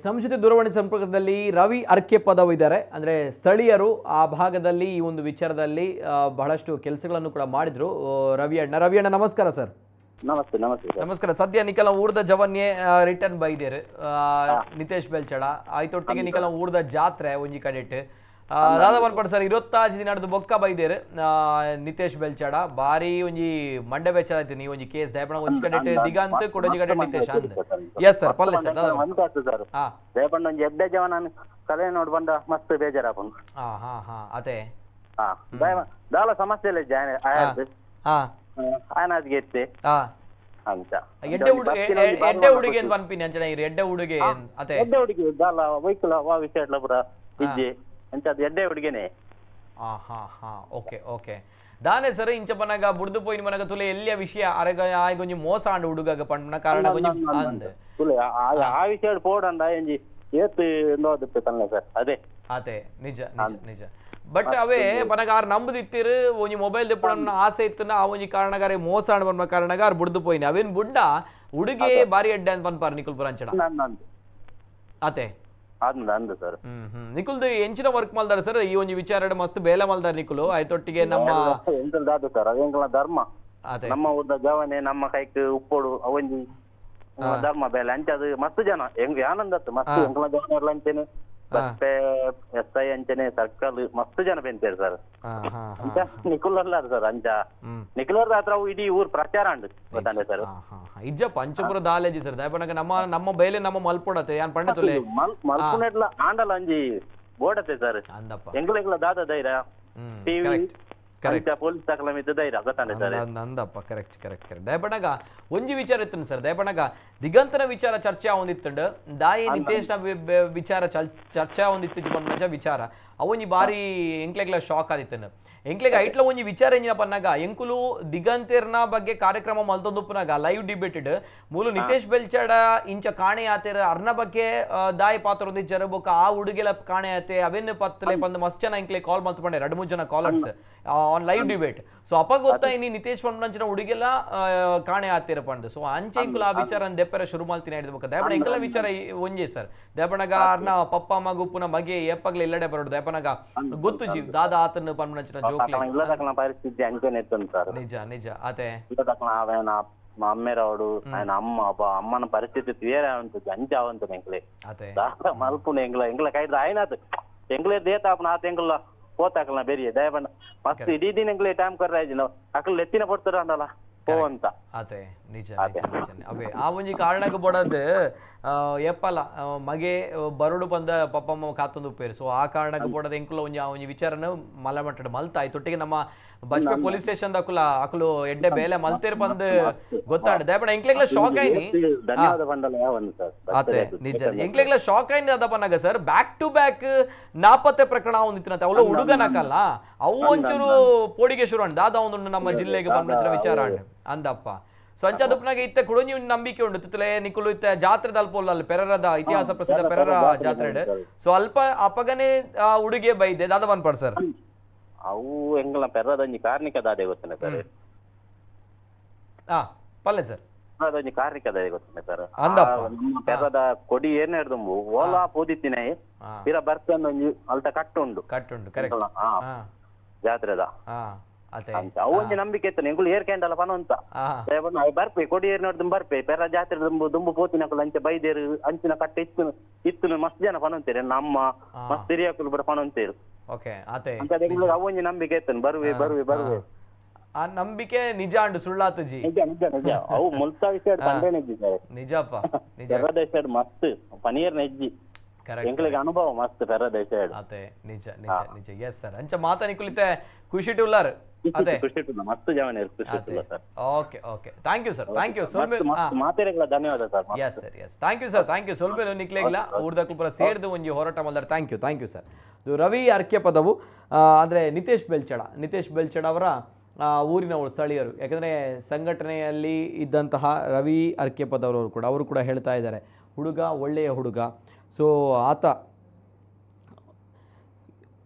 ನಮ್ಮ ಜೊತೆ ದೂರವಾಣಿ ಸಂಪರ್ಕದಲ್ಲಿ ರವಿ ಅರ್ಕೆ ಪದವು ಇದ್ದಾರೆ. ಅಂದರೆ ಸ್ಥಳೀಯರು ಆ ಭಾಗದಲ್ಲಿ ಈ ಒಂದು ವಿಚಾರದಲ್ಲಿ ಬಹಳಷ್ಟು ಕೆಲಸಗಳನ್ನು ಕೂಡ ಮಾಡಿದ್ರು. ರವಿ ಅಣ್ಣ ನಮಸ್ಕಾರ ಸರ್. ನಮಸ್ತೆ ನಮಸ್ತೆ ಸರ್. ನಮಸ್ಕಾರ. ಸದ್ಯ ನಿಕಲ ಊರ್ದ ಜವನ್ಯೆ ರಿಟರ್ನ್ ಬೈದೇರು ನಿತೇಶ್ ಬೆಲ್ಚಡ ಆಯ್ತೊಟ್ಟಿಗೆ ನಿಕಲ ಊರ್ದ ಜಾತ್ರೆ ಒಂಜಿ ಕಡೆಟ್ ದಾದ ಬನ್ಪಡ್ ಸರ್ 25 ದಿನ ನಡೆದು ಬೊಕ್ಕ ಬೈದೇರು ನಿತೇಶ್ ಬೆಲ್ಚಡ ಬಾರಿ ಒಂಜಿ ಮಂಡೆ ಬೆಚ್ಚ ಆಯ್ತು ನೀವು ಒಂಜಿ ಕೇಸ್ ದಯಪಣ ಒಂಜಿ ಕಡೆಟ್ ದಿಗಂತ್ ಕೊಡೊಂಜಿ ಕಡೆ ನಿತೇಶ್ ಅಂದ್ ಎಸ್ ಸರ್ ಪಲ್ಲೆ ಸರ್ ದಯಪಂಡ ಒಂಜಿ ಎಡ್ಡೆ ಜವನ ಕಲೆ ನೋಡ್ ಬಂದ ಮಸ್ತ್ ಬೇಜಾರಾಪುಂಡು. ಹಾ ಅದೇ ದಾಲ ಸಮಸ್ಯೆ ಇಲ್ಲ ಆಯನಾದ್ಗೆ ಎತ್ತೆ ಅಂತ ಎಡ್ಡೆ ಹುಡುಗಿ ಅಂತ ಪನ್ಪಿನಿ ಅಂಚನೆ ಎಡ್ಡೆ ಹುಡುಗಿ ಅದೇ ಎಡ್ಡೆ ಹುಡುಗಿ ದಾಲ ವೈಕಲ ವಾ ವಿಷಯ ಪುರ ಇಜ್ಜೆ ಎಂತದ್ದು ಎಡ್ಡೆ ಹುಡುಗಿನೇ. ಓಕೆ ಓಕೆ ದಾನೆ ಸರ್ ಇಂಚ ಪನಗ ಬುಡ್ದು ಪೋಯಿನ ಮನಗ ತುಲೆ ಎಲ್ಲಿಯ ವಿಷಯ ಅರಗ ಆಯ್ಗೊಂಜಿ ಮೋಸ ಆಂಡು ಹುಡುಗಗ ಪಂಡ ಕಾರಣ ಗೊಂಜಿ ಅಂದೆ ತುಲೆ ಆ ವಿಷಯ ಪೋಡಂಡ ಎಂಜಿ ಏತ್ ನೋಡುತ್ತೆ ತನ್ನ ಸರ್ ಅದೇ ಅದೇ ನಿಜ ನಿಜ ನಿಜ ಬಟ್ ಅವೇ ಪನಗಾರ ನಂಬುದಿತ್ತಿರು ಒಂಜಿ ಮೊಬೈಲ್ ದೆಪ್ಪುನ ಆಸೆ ಇತ್ತನ ಆ ಒಂಜಿ ಕಾರಣಗಾರ ಮೋಸ ಆಂಡ್ ಬನ್ಮ ಕಾರಣಗಾರ ಬುಡ್ದು ಪೋಯಿನಿ ಅವೇನ್ ಬುಡ್ಡ ಹುಡುಗಿ ಬಾರಿ ಎಡ್ಡೆ ಅಂತ ಪನ್ಪಾರ ನಿಕುಲ್ ಪುರಂಚಡ ಅತೆ ಅಂದು ಸರ್. ನಿಕುಲ್ದು ಎಂಚಿನ ವರ್ಕ್ ಮಲ್ದಾರ ಸರ್ ಈ ಒಂಜಿ ವಿಚಾರ ಮಸ್ತ್ ಬೇಲೆ ಮಲ್ದಾರ ನಿಕುಲು ಆಯ್ತೊಟ್ಟಿಗೆ ನಮ್ಮ ಎಂತಲ್ದಾದು ಸರ್ ಅದೇಂಕಲ ಧರ್ಮ ನಮ್ಮ ಊರ್ದ ಜವನೆ ನಮ್ಮ ಕೈಕ್ ಉಪ್ಪೋಡು ಅವೊಂಜಿ ಧರ್ಮ ಬೇಲೆ ಅಂಚದು ಮಸ್ತ್ ಜನ ಹೆಂಗ್ ಆನಂದತ್ತು ಮಸ್ತ್ ಎಂಕಲ ಜನ ಇರ್ಲ ಅಂತೇನೆ ಮತ್ತೆ ಎಸ್ ಐ ಅಂಚನೆ ಸರ್ಕಲ್ ಮಸ್ತ್ ಜನ ಬೆಂತೇರು ಸರ್ ಅಂಚ ನಿಕುಲ್ ಅಲ್ಲಾರ ಸರ್ ಅಂಚ ನಿಕುಲರ್ದ ಹತ್ರ ಇಡೀ ಊರ್ ಪ್ರಚಾರ ಅಂಡ್ ಗೊತ್ತಾಂಡೆ ಸರ್ ಇಜ್ಜ ಪಂಚಪುರ ದಾಲೇಜಿ ಸರ್ ದಯಪನಗ ನಮ್ಮ ಬೈಲೆ ನಮ್ಮ ಮಲ್ಪೊಡತೆ ಯಾನ್ ಪಂಡ ತುಲೆ ಮಲ್ಪುನೆಡ್ಲ ಆಂಡಲ ಅಂಜಿ ಬೋಡತೆ ಸರ್ ಅಂದಪ್ಪ ಎಂಗ್ಲ ದಾದ ಧೈರ್ಯ ಟಿವಿ ಪೊಲೀಸ್ ತಕಲ ಮಿದ್ದ ಧೈರ್ಯ ಗೊತ್ತಾಂಡೆ ಸರ್ ಅಂದಪ್ಪ ಕರೆಕ್ಟ್ ಕರೆಕ್ಟ್ ಕರೆಕ್ಟ್ ದಯಪನಗ ಒಂಜಿ ವಿಚಾರ ಇತ್ತು ಸರ್ ದಯಪನಗ ದಿಗಂತನ ವಿಚಾರ ಚರ್ಚೆ ಆವೊಂದಿತ್ತಂಡ್ ದಾಯಿ ನಿತೇಶ್ನ ವಿಚಾರ ಚರ್ಚೆ ಆವೊಂದಿತ್ತು ಪನ್ನಜ ವಿಚಾರ ಅವೊಂಜಿ ಬಾರಿ ಎಂಕ್ಲೆಗ್ಲ ಶಾಕ್ ಆದಿತ್ತಂಡ್ ಎಂಕ್ಲೆಗ ಐಟ್ಲ ಒಂಜಿ ವಿಚಾರ ಎಂಜಿನ ಪನ್ನಗ ಎಂಕುಲು ದಿಗಂತೇರ್ನ ಬಗ್ಗೆ ಕಾರ್ಯಕ್ರಮ ಮಲ್ತೊಂದುಪ್ಪುನಗ ಲೈವ್ ಡಿಬೇಟೆಡ್ ಮೂಲು ನಿತೇಶ್ ಬೆಲ್ಚಡ ಇಂಚ ಕಾಣೆ ಆತೇರ ಅರ್ನ ಬಗ್ಗೆ ದಾಯಿ ಪಾತ್ರ ಒಂದಿಜ್ಜರ ಬೊಕ ಆ ಹುಡುಗೆಲ ಕಾಣೆ ಆತೆ ಅವೆನ್ ಪತ್ತಲೆ ಪಂದ್ ಮಸ್ತ್ ಜನ ಎಂಕ್ಲೆ ಕಾಲ್ ಮಲ್ತುಪಂಡೆ 2-3 ಜನ collars on live debate so ಅಪ್ಪ ಗೊತ್ತಾ ಇನಿ ನಿತೇಶ್ ಪಂಡಂಚಿನ ಹುಡುಗೆಲ್ಲ ಕಾಣೆ ಆತೇರ ಪಂಡ್ ಸೊ ಅಂಚೆ ಎಂಕುಲು ಆ ವಿಚಾರ ದೆಪ್ಪರ ಶುರು ಮಲ್ತಿನ ಹಿಡಿದ ಬೊಕ ದಯಪಣ ಎಂಕಲ ವಿಚಾರ ಒಂಜೆ ಸರ್ ದಯಪಣಗ ಅರ್ನ ಪಪ್ಪ ಮಗುಪ್ಪುನ ಮಗೆ ಎಪ್ಪಗ್ಲ ಇಲ್ಲಡೆ ಬರೋಡು ದಯಪಣಗ ಗೊತ್ತು ಜೀವ್ ದಾದ ಆತನ ಪಂಡಂಚಿನ ಜೋಕ್ಲೆ ಪರಿಸ್ಥಿತಿ ಅಂಚನೆ ಇತ್ತು ಸರ್ ನಿಜ ನಿಜ ಅದೇ ಅಮ್ಮೇರವಡು ఆయన అమ్మన పరిస్థితి తీరే ఉంటుంది అంచా ఉంటుంది ఎంకలే మల్పున ఎంగల కైదు ఆయనత్ ఎంగలే దేతాపన ఆత ఎంగల పోతాకల ಬೆರಿಯ ದಯಪಂಡ ಮಸ್ತ್ ಇಡೀ ದಿನ ಎಂಗಲೇ ಟೈಮ್ ಕರ್ರಾಯ್ಜಿನ ಅಕಲ್ ಎತ್ತಿನ ಪಡ್ತಾರ ಅಂದಲ್ಲ ಪೋ ಅಂತ ಅದೇ ನಿಜ ಅವೇ ಆ ಒಂಜಿ ಕಾರಣಕ್ಕೆ ಬೋಡದ್ ಎಪ್ಪಲ ಮಗೆ ಬರುಡು ಬಂದ ಪಪ್ಪಮ್ಮ ಕಾತೊಂದು ಉಪ್ಪೇರು ಸೊ ಆ ಕಾರಣಕ್ಕೆ ಬೋಡದ ಎಂಕುಲ ಒಂಜಿ ವಿಚಾರನ ಮಲಮಟ್ಟಡ ಮಲ್ತ ಆಯ್ತೊಟ್ಟಿಗೆ ನಮ್ಮ ಬಜ್ಪೆ ಪೊಲೀಸ್ ಸ್ಟೇಷನ್ ಅಕುಲ ಅಕುಲು ಎಡ್ಡೆ ಬೇಲೆ ಮಲ್ತೇರ್ ಬಂದ್ ಗೊತ್ತಾಂಡ ದಯಪಣ ಎಂಕ್ಲೆಗ್ಲ ಶಾಕ್ ಆಯ್ನಿ ಅದೇ ನಿಜ ಎಂಕ್ಲೆಗ್ಲ ಶಾಕ್ ಆಯ್ನಿ ಅದಪ್ಪನಾಗ ಸರ್ ಬ್ಯಾಕ್ ಟು ಬ್ಯಾಕ್ ನಾಪತ್ತೆ ಪ್ರಕರಣ ಒಂದಿತ್ತಿನಂತೆ ಅವಳು ಹುಡುಗನಕಲ್ಲ ಅವು ಒಂಚೂರು ಪೋಡಿಗೆ ಶುರು ಅಂಡ್ ದಾದ ಒಂದು ನಮ್ಮ ಜಿಲ್ಲೆಗೆ ಬಂದ ವಿಚಾರ ಅಂಡ್ ಅಂದಪ್ಪ ಸೊ ಅಂಚದಪ್ಪನಾಗ ಇತ್ತ ಕುಡೊಂಜಿ ನಂಬಿಕೆ ಉಂಡು ತಿತ್ತಲೆ ನಿಕುಲು ಇತ್ತ ಜಾತ್ರೆದ ಅಲ್ಪ ಪೆರರದ ಇತಿಹಾಸ ಪ್ರಸಿದ್ಧ ಪೆರರ ಜಾತ್ರೆ ಸೊ ಅಲ್ಪ ಅಪಗನೆ ಹುಡುಗಿಯ ಬೈದೆ ದಾದ ಬನ್ಪಡ್ ಸರ್ ಅವು ಎಂಗಲ ಪೆರ್ರದಂಜಿ ಕಾರ್ಣಿಕ ದಾದೆ ಗೊತ್ತನೆ ಸರ್ ಪಲ್ಲೆ ಸರ್ ಅದೊಂಜಿ ಕಾರ್ಣಿಕ ದಾದೆ ಗೊತ್ತನೆ ಸರ್ ನಮ್ಮ ಪೆರ್ರದ ಕೊಡಿ ಏನ್ ಹಿಡ್ದುಂಬು ಓಲಾ ಪೋದಿತ್ತಿನ ಇರ ಬರ್ಕಂದ್ ಒಂಜಿ ಅಲ್ತ ಕಟ್ಟುಂಡು ಕರೆಕ್ಟ್ ಜಾತ್ರೆದ ಅವು ಒಂಜಿ ನಂಬಿಕೆ ಇತ್ತು ಎಂಗುಳು ಏರ್ಕೆಂಡಲ್ಲ ಪನಂತ ಬರ್ಪೆ ಕೊಡಿ ಏರ್ ನೋಡ್ದು ಬರ್ಪೆ ಪೆರ್ರ ಜಾತ್ರೆ ದುಂಬು ಪೋತಿನಕುಲು ಅಂಚೆ ಬೈದೇರು ಅಂಚಿನ ಕಟ್ಟೆ ಇತ್ತು ಮಸ್ತ್ ಜನ ಪನಂತೇರು ನಮ್ಮ ಮಸ್ತ್ ಹಿರಿಯಕುಲು ಬರ ಪನಂತೇರು ಅವೊಂಜಿ ನಂಬಿಕೆ ಇತ್ತು ಬರುವೆ ಆ ನಂಬಿಕೆ ನಿಜ ಅಂಡು ಸುಳ್ಳಾತಜಿ ನಿಜ ಅವು ಮುಲ್ತಾ ವಿಷಯ ತಂದೆ ನೆಜ್ಜಿ ನಿಜಪ್ಪ ಪೆರ್ರದೇಶ ಮಸ್ತ್ ಪನೀರ್ ನೆಜ್ಜಿ ಎಂಕ್ಲೆಗ್ ಅನುಭವ ಮಸ್ತ್ ಪೆರ್ರದೇಶ ಅದೇ ನಿಜ ನಿಜ ನಿಜ ಎಸ್ ಸರ್ ಅಂಚ ಮಾತಾನಿಕುಲಿತೆ ಖುಷಿ ಟುಲ್ಲಾರ್ ಅದೇ ಮಸ್ತ್ ಜವನ okay okay thank you sir thank you ಸೊಲ್ಬೆ ಮಾತೆರೆಗಳ ಧನ್ಯವಾದ sir yes sir yes thank you sir thank you ಸೊಲ್ಬೆ ನಿಕ್ಲೆಗ್ಲ ಊರ್ದಕ್ಕೂ ಪುರ ಸೇರಿದು ಒಂಜಿ ಹೋರಾಟ ಮಲ್ದಾರ ಥ್ಯಾಂಕ್ ಯು ಸರ್ ಇದು ರವಿ ಅರ್ಕೆ ಪದವು ಅಂದರೆ ನಿತೇಶ್ ಬೆಲ್ಚಡ ಅವರ ಊರಿನ ಸ್ಥಳೀಯರು ಯಾಕಂದರೆ ಸಂಘಟನೆಯಲ್ಲಿ ಇದ್ದಂತಹ ರವಿ ಅರ್ಕೆ ಪದವರು ಕೂಡ ಅವರು ಕೂಡ ಹೇಳ್ತಾ ಇದ್ದಾರೆ ಹುಡುಗ ಒಳ್ಳೆಯ ಹುಡುಗ ಸೊ ಆತ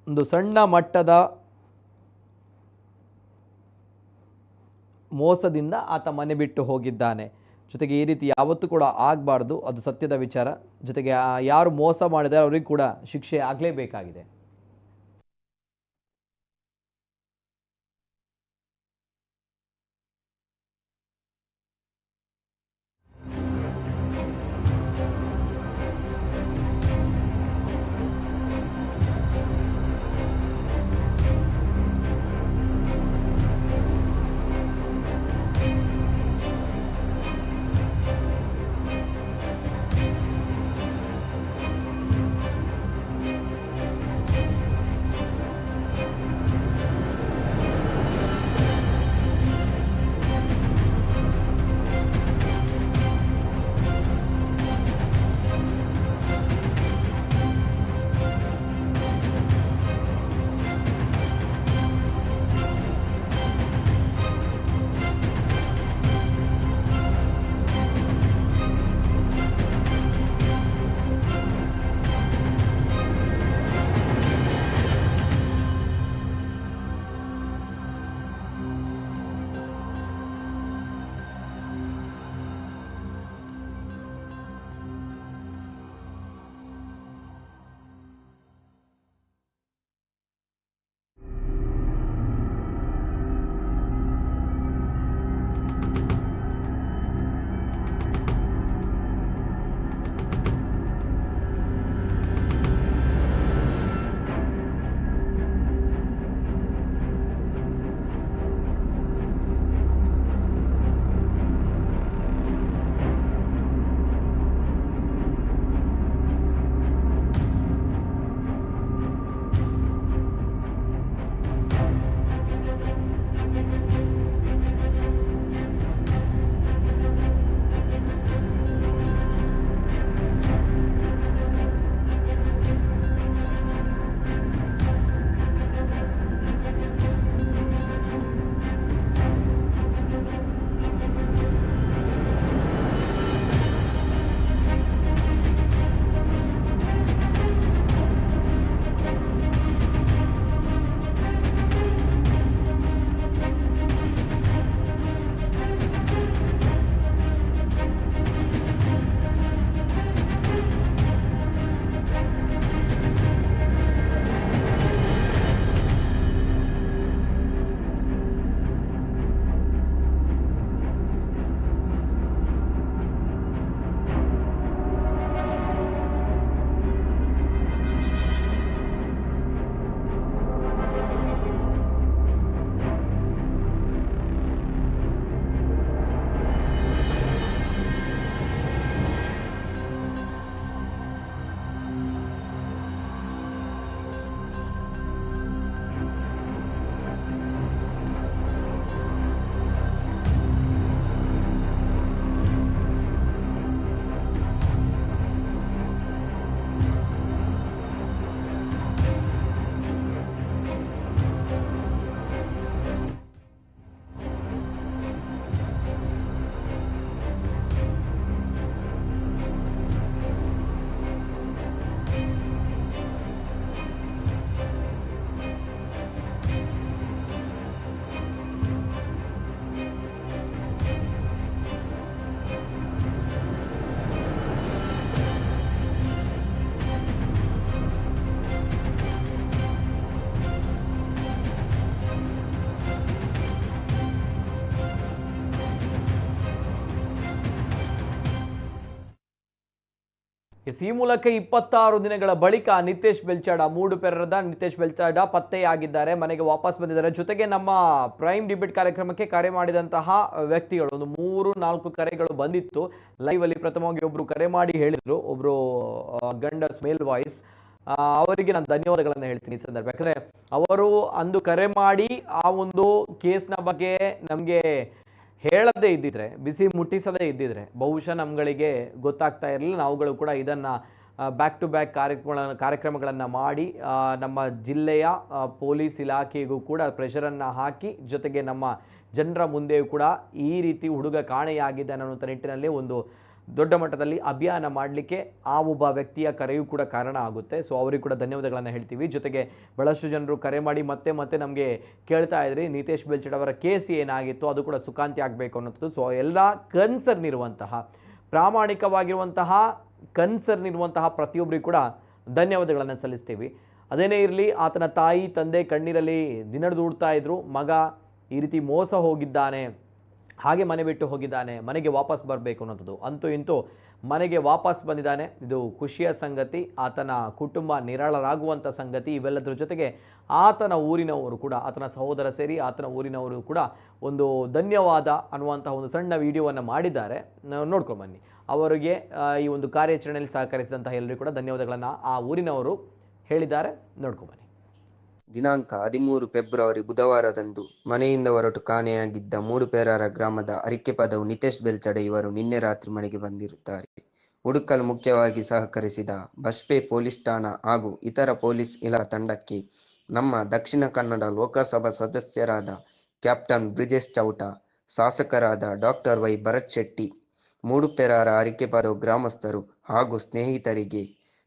ಒಂದು ಸಣ್ಣ ಮಟ್ಟದ ಮೋಸದಿಂದ ಆತ ಮನೆ ಬಿಟ್ಟು ಹೋಗಿದ್ದಾನೆ ಜೊತೆಗೆ ಈ ರೀತಿ ಯಾವತ್ತೂ ಕೂಡ ಆಗಬಾರ್ದು ಅದು ಸತ್ಯದ ವಿಚಾರ ಜೊತೆಗೆ ಯಾರು ಮೋಸ ಮಾಡಿದರೆ ಅವರಿಗೆ ಕೂಡ ಶಿಕ್ಷೆ ಆಗಲೇಬೇಕಾಗಿದೆ ಈ ಮೂಲಕ 26 ದಿನಗಳ ಬಳಿಕ ನಿತೇಶ್ ಬೆಲ್ಚಾಡ ಮೂಡುಪೆರ್ರದ ನಿತೇಶ್ ಬೆಲ್ಚಾಡ ಪತ್ತೆಯಾಗಿದ್ದಾರೆ, ಮನೆಗೆ ವಾಪಸ್ ಬಂದಿದ್ದಾರೆ. ಜೊತೆಗೆ ನಮ್ಮ ಪ್ರೈಮ್ ಡಿಬೇಟ್ ಕಾರ್ಯಕ್ರಮಕ್ಕೆ ಕರೆ ಮಾಡಿದಂತಹ ವ್ಯಕ್ತಿಗಳು ಒಂದು 3-4 ಕರೆಗಳು ಬಂದಿತ್ತು ಲೈವ್ ಅಲ್ಲಿ. ಪ್ರಥಮವಾಗಿ ಒಬ್ರು ಕರೆ ಮಾಡಿ ಹೇಳಿದ್ರು, ಒಬ್ರು ಗಂಡಸ್ ಮೇಲ್ ವಾಯ್ಸ್, ಅವರಿಗೆ ನಾನು ಧನ್ಯವಾದಗಳನ್ನು ಹೇಳ್ತೀನಿ ಈ ಸಂದರ್ಭ. ಯಾಕಂದ್ರೆ ಅವರು ಅಂದು ಕರೆ ಮಾಡಿ ಆ ಒಂದು ಕೇಸ್ನ ಬಗ್ಗೆ ನಮಗೆ ಹೇಳದೇ ಇದ್ದಿದ್ರೆ, ಬಿಸಿ ಮುಟ್ಟಿಸದೇ ಇದ್ದಿದ್ರೆ ಬಹುಶಃ ನಮ್ಗಳಿಗೆ ಗೊತ್ತಾಗ್ತಾ ಇರಲಿಲ್ಲ. ನಾವುಗಳು ಕೂಡ ಇದನ್ನು ಬ್ಯಾಕ್ ಟು ಬ್ಯಾಕ್ ಕಾರ್ಯಕ್ರಮಗಳನ್ನು ಮಾಡಿ ನಮ್ಮ ಜಿಲ್ಲೆಯ ಪೊಲೀಸ್ ಇಲಾಖೆಗೂ ಕೂಡ ಪ್ರೆಷರನ್ನು ಹಾಕಿ, ಜೊತೆಗೆ ನಮ್ಮ ಜನರ ಮುಂದೆಯೂ ಕೂಡ ಈ ರೀತಿ ಹುಡುಗ ಕಾಣೆಯಾಗಿದ್ದಾನೆ ಅನ್ನುವಂಥ ನಿಟ್ಟಿನಲ್ಲಿ ಒಂದು ದೊಡ್ಡ ಮಟ್ಟದಲ್ಲಿ ಅಭಿಯಾನ ಮಾಡಲಿಕ್ಕೆ ಆ ಒಬ್ಬ ವ್ಯಕ್ತಿಯ ಕರೆಯೂ ಕೂಡ ಕಾರಣ ಆಗುತ್ತೆ. ಸೊ ಅವರಿಗೆ ಕೂಡ ಧನ್ಯವಾದಗಳನ್ನು ಹೇಳ್ತೀವಿ. ಜೊತೆಗೆ ಬಹಳಷ್ಟು ಜನರು ಕರೆ ಮಾಡಿ ಮತ್ತೆ ಮತ್ತೆ ನಮಗೆ ಕೇಳ್ತಾ ಇದ್ರಿ ನಿತೇಶ್ ಬೆಲ್ಚಾಡ್ ಅವರ ಕೇಸ್ ಏನಾಗಿತ್ತು ಅದು ಕೂಡ ಸುಖಾಂತಿ ಆಗಬೇಕು ಅನ್ನೋದು. ಸೊ ಎಲ್ಲ ಕನ್ಸರ್ನ್ ಇರುವಂತಹ, ಪ್ರಾಮಾಣಿಕವಾಗಿರುವಂತಹ ಕನ್ಸರ್ನ್ ಇರುವಂತಹ ಪ್ರತಿಯೊಬ್ಬರಿಗೂ ಕೂಡ ಧನ್ಯವಾದಗಳನ್ನು ಸಲ್ಲಿಸ್ತೀವಿ. ಅದೇನೇ ಇರಲಿ, ಆತನ ತಾಯಿ ತಂದೆ ಕಣ್ಣೀರಲ್ಲಿ ದಿನದೂಡ್ತಾ ಇದ್ರು, ಮಗ ಈ ರೀತಿ ಮೋಸ ಹೋಗಿದ್ದಾನೆ, ಹಾಗೆ ಮನೆ ಬಿಟ್ಟು ಹೋಗಿದ್ದಾನೆ, ಮನೆಗೆ ವಾಪಸ್ ಬರಬೇಕು ಅನ್ನೋದು. ಅಂತೂ ಇಂತೂ ಮನೆಗೆ ವಾಪಸ್ ಬಂದಿದ್ದಾನೆ. ಇದು ಖುಷಿಯ ಸಂಗತಿ, ಆತನ ಕುಟುಂಬ ನಿರಾಳರಾಗುವಂಥ ಸಂಗತಿ. ಇವೆಲ್ಲದರ ಜೊತೆಗೆ ಆತನ ಊರಿನವರು ಕೂಡ, ಆತನ ಸಹೋದರ ಸೇರಿ ಆತನ ಊರಿನವರು ಕೂಡ ಒಂದು ಧನ್ಯವಾದ ಅನ್ನುವಂತಹ ಒಂದು ಸಣ್ಣ ವಿಡಿಯೋವನ್ನು ಮಾಡಿದ್ದಾರೆ, ನೋಡ್ಕೊಂಬನ್ನಿ. ಅವರಿಗೆ ಈ ಒಂದು ಕಾರ್ಯಾಚರಣೆಯಲ್ಲಿ ಸಹಕರಿಸಿದಂತಹ ಎಲ್ಲರಿಗೂ ಕೂಡ ಧನ್ಯವಾದಗಳನ್ನು ಆ ಊರಿನವರು ಹೇಳಿದ್ದಾರೆ, ನೋಡ್ಕೊಂಬನ್ನಿ. ದಿನಾಂಕ 13 ಫೆಬ್ರವರಿ ಬುಧವಾರದಂದು ಮನೆಯಿಂದ ಹೊರಟು ಕಾಣೆಯಾಗಿದ್ದ ಮೂಡುಪೆರಾರ ಗ್ರಾಮದ ಅರಿಕೆಪದವು ನಿತೇಶ್ ಬೆಲ್ಚಾಡೆ ಇವರು ನಿನ್ನೆ ರಾತ್ರಿ ಮನೆಗೆ ಬಂದಿರುತ್ತಾರೆ. ಹುಡುಕಲು ಮುಖ್ಯವಾಗಿ ಸಹಕರಿಸಿದ ಬಸ್ಪೆ ಪೊಲೀಸ್ ಠಾಣಾ ಹಾಗೂ ಇತರ ಪೊಲೀಸ್ ಇಲಾಖಾ ತಂಡಕ್ಕೆ ನಮ್ಮ ದಕ್ಷಿಣ ಕನ್ನಡ ಲೋಕಸಭಾ ಸದಸ್ಯರಾದ ಕ್ಯಾಪ್ಟನ್ ಬ್ರಿಜೇಶ್ ಚೌಟ, ಶಾಸಕರಾದ ಡಾಕ್ಟರ್ ವೈ ಭರತ್ ಶೆಟ್ಟಿ, ಮೂಡುಪೆರಾರ ಅರಿಕೆಪದವು ಗ್ರಾಮಸ್ಥರು ಹಾಗೂ ಸ್ನೇಹಿತರಿಗೆ,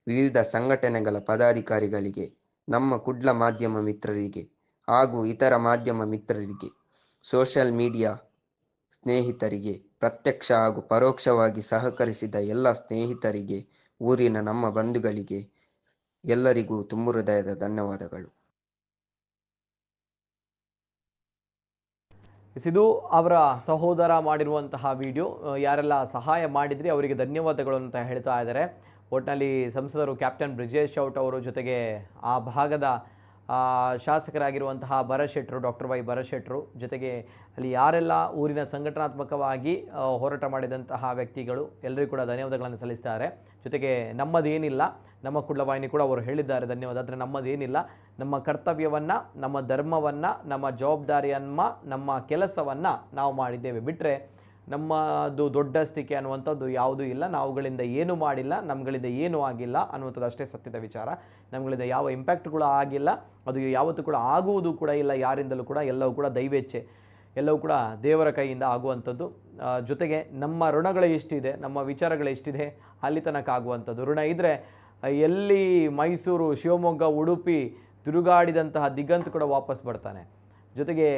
ವಿವಿಧ ಸಂಘಟನೆಗಳ ಪದಾಧಿಕಾರಿಗಳಿಗೆ, ನಮ್ಮ ಕುಡ್ಲ ಮಾಧ್ಯಮ ಮಿತ್ರರಿಗೆ ಹಾಗೂ ಇತರ ಮಾಧ್ಯಮ ಮಿತ್ರರಿಗೆ, ಸೋಷಿಯಲ್ ಮೀಡಿಯಾ ಸ್ನೇಹಿತರಿಗೆ, ಪ್ರತ್ಯಕ್ಷ ಹಾಗೂ ಪರೋಕ್ಷವಾಗಿ ಸಹಕರಿಸಿದ ಎಲ್ಲ ಸ್ನೇಹಿತರಿಗೆ, ಊರಿನ ನಮ್ಮ ಬಂಧುಗಳಿಗೆ ಎಲ್ಲರಿಗೂ ತುಂಬು ಹೃದಯದ ಧನ್ಯವಾದಗಳು. ಇದು ಅವರ ಸಹೋದರ ಮಾಡಿರುವಂತಹ ವಿಡಿಯೋ. ಯಾರೆಲ್ಲ ಸಹಾಯ ಮಾಡಿದ್ರಿ ಅವರಿಗೆ ಧನ್ಯವಾದಗಳು ಅಂತ ಹೇಳ್ತಾ ಇದ್ದಾರೆ. ಒಟ್ಟಿನಲ್ಲಿ ಸಂಸದರು ಕ್ಯಾಪ್ಟನ್ ಬ್ರಿಜೇಶ್ ಚೌಟ ಅವರು, ಜೊತೆಗೆ ಆ ಭಾಗದ ಶಾಸಕರಾಗಿರುವಂತಹ ಭರತ್ ಶೆಟ್ಟರು, ಡಾಕ್ಟರ್ ವೈ ಭರತ್ ಶೆಟ್ಟರು, ಜೊತೆಗೆ ಅಲ್ಲಿ ಯಾರೆಲ್ಲ ಊರಿನ ಸಂಘಟನಾತ್ಮಕವಾಗಿ ಹೋರಾಟ ಮಾಡಿದಂತಹ ವ್ಯಕ್ತಿಗಳು ಎಲ್ಲರಿಗೂ ಕೂಡ ಧನ್ಯವಾದಗಳನ್ನು ಸಲ್ಲಿಸ್ತಾರೆ. ಜೊತೆಗೆ ನಮ್ಮದೇನಿಲ್ಲ, ನಮ್ಮ ಕುಡ್ಲವಾಹಿನಿ ಕೂಡ ಅವರು ಹೇಳಿದ್ದಾರೆ ಧನ್ಯವಾದ. ಆದರೆ ನಮ್ಮದೇನಿಲ್ಲ, ನಮ್ಮ ಕರ್ತವ್ಯವನ್ನು, ನಮ್ಮ ಧರ್ಮವನ್ನು, ನಮ್ಮ ಜವಾಬ್ದಾರಿಯನ್ನು, ನಮ್ಮ ಕೆಲಸವನ್ನು ನಾವು ಮಾಡಿದ್ದೇವೆ. ಬಿಟ್ಟರೆ ನಮ್ಮದು ದೊಡ್ಡಸ್ತಿಕೆ ಅನ್ನುವಂಥದ್ದು ಯಾವುದೂ ಇಲ್ಲ. ನಾವುಗಳಿಂದ ಏನೂ ಮಾಡಿಲ್ಲ, ನಮ್ಗಳಿಂದ ಏನೂ ಆಗಿಲ್ಲ ಅನ್ನುವಂಥದ್ದು ಅಷ್ಟೇ ಸತ್ಯದ ವಿಚಾರ. ನಮ್ಗಳಿಂದ ಯಾವ ಇಂಪ್ಯಾಕ್ಟ್ಗಳು ಆಗಿಲ್ಲ, ಅದು ಯಾವತ್ತೂ ಕೂಡ ಆಗುವುದು ಕೂಡ ಇಲ್ಲ ಯಾರಿಂದಲೂ ಕೂಡ. ಎಲ್ಲವೂ ಕೂಡ ದೈವೇಚ್ಛೆ, ಎಲ್ಲವೂ ಕೂಡ ದೇವರ ಕೈಯಿಂದ ಆಗುವಂಥದ್ದು. ಜೊತೆಗೆ ನಮ್ಮ ಋಣಗಳು ಎಷ್ಟಿದೆ, ನಮ್ಮ ವಿಚಾರಗಳು ಎಷ್ಟಿದೆ ಅಲ್ಲಿ ತನಕ ಆಗುವಂಥದ್ದು. ಋಣ ಇದ್ದರೆ ಎಲ್ಲಿ ಮೈಸೂರು, ಶಿವಮೊಗ್ಗ, ಉಡುಪಿ ತಿರುಗಾಡಿದಂತಹ ದಿಗಂತ್ ಕೂಡ ವಾಪಸ್ ಬರ್ತಾನೆ. ಜೊತೆಗೆ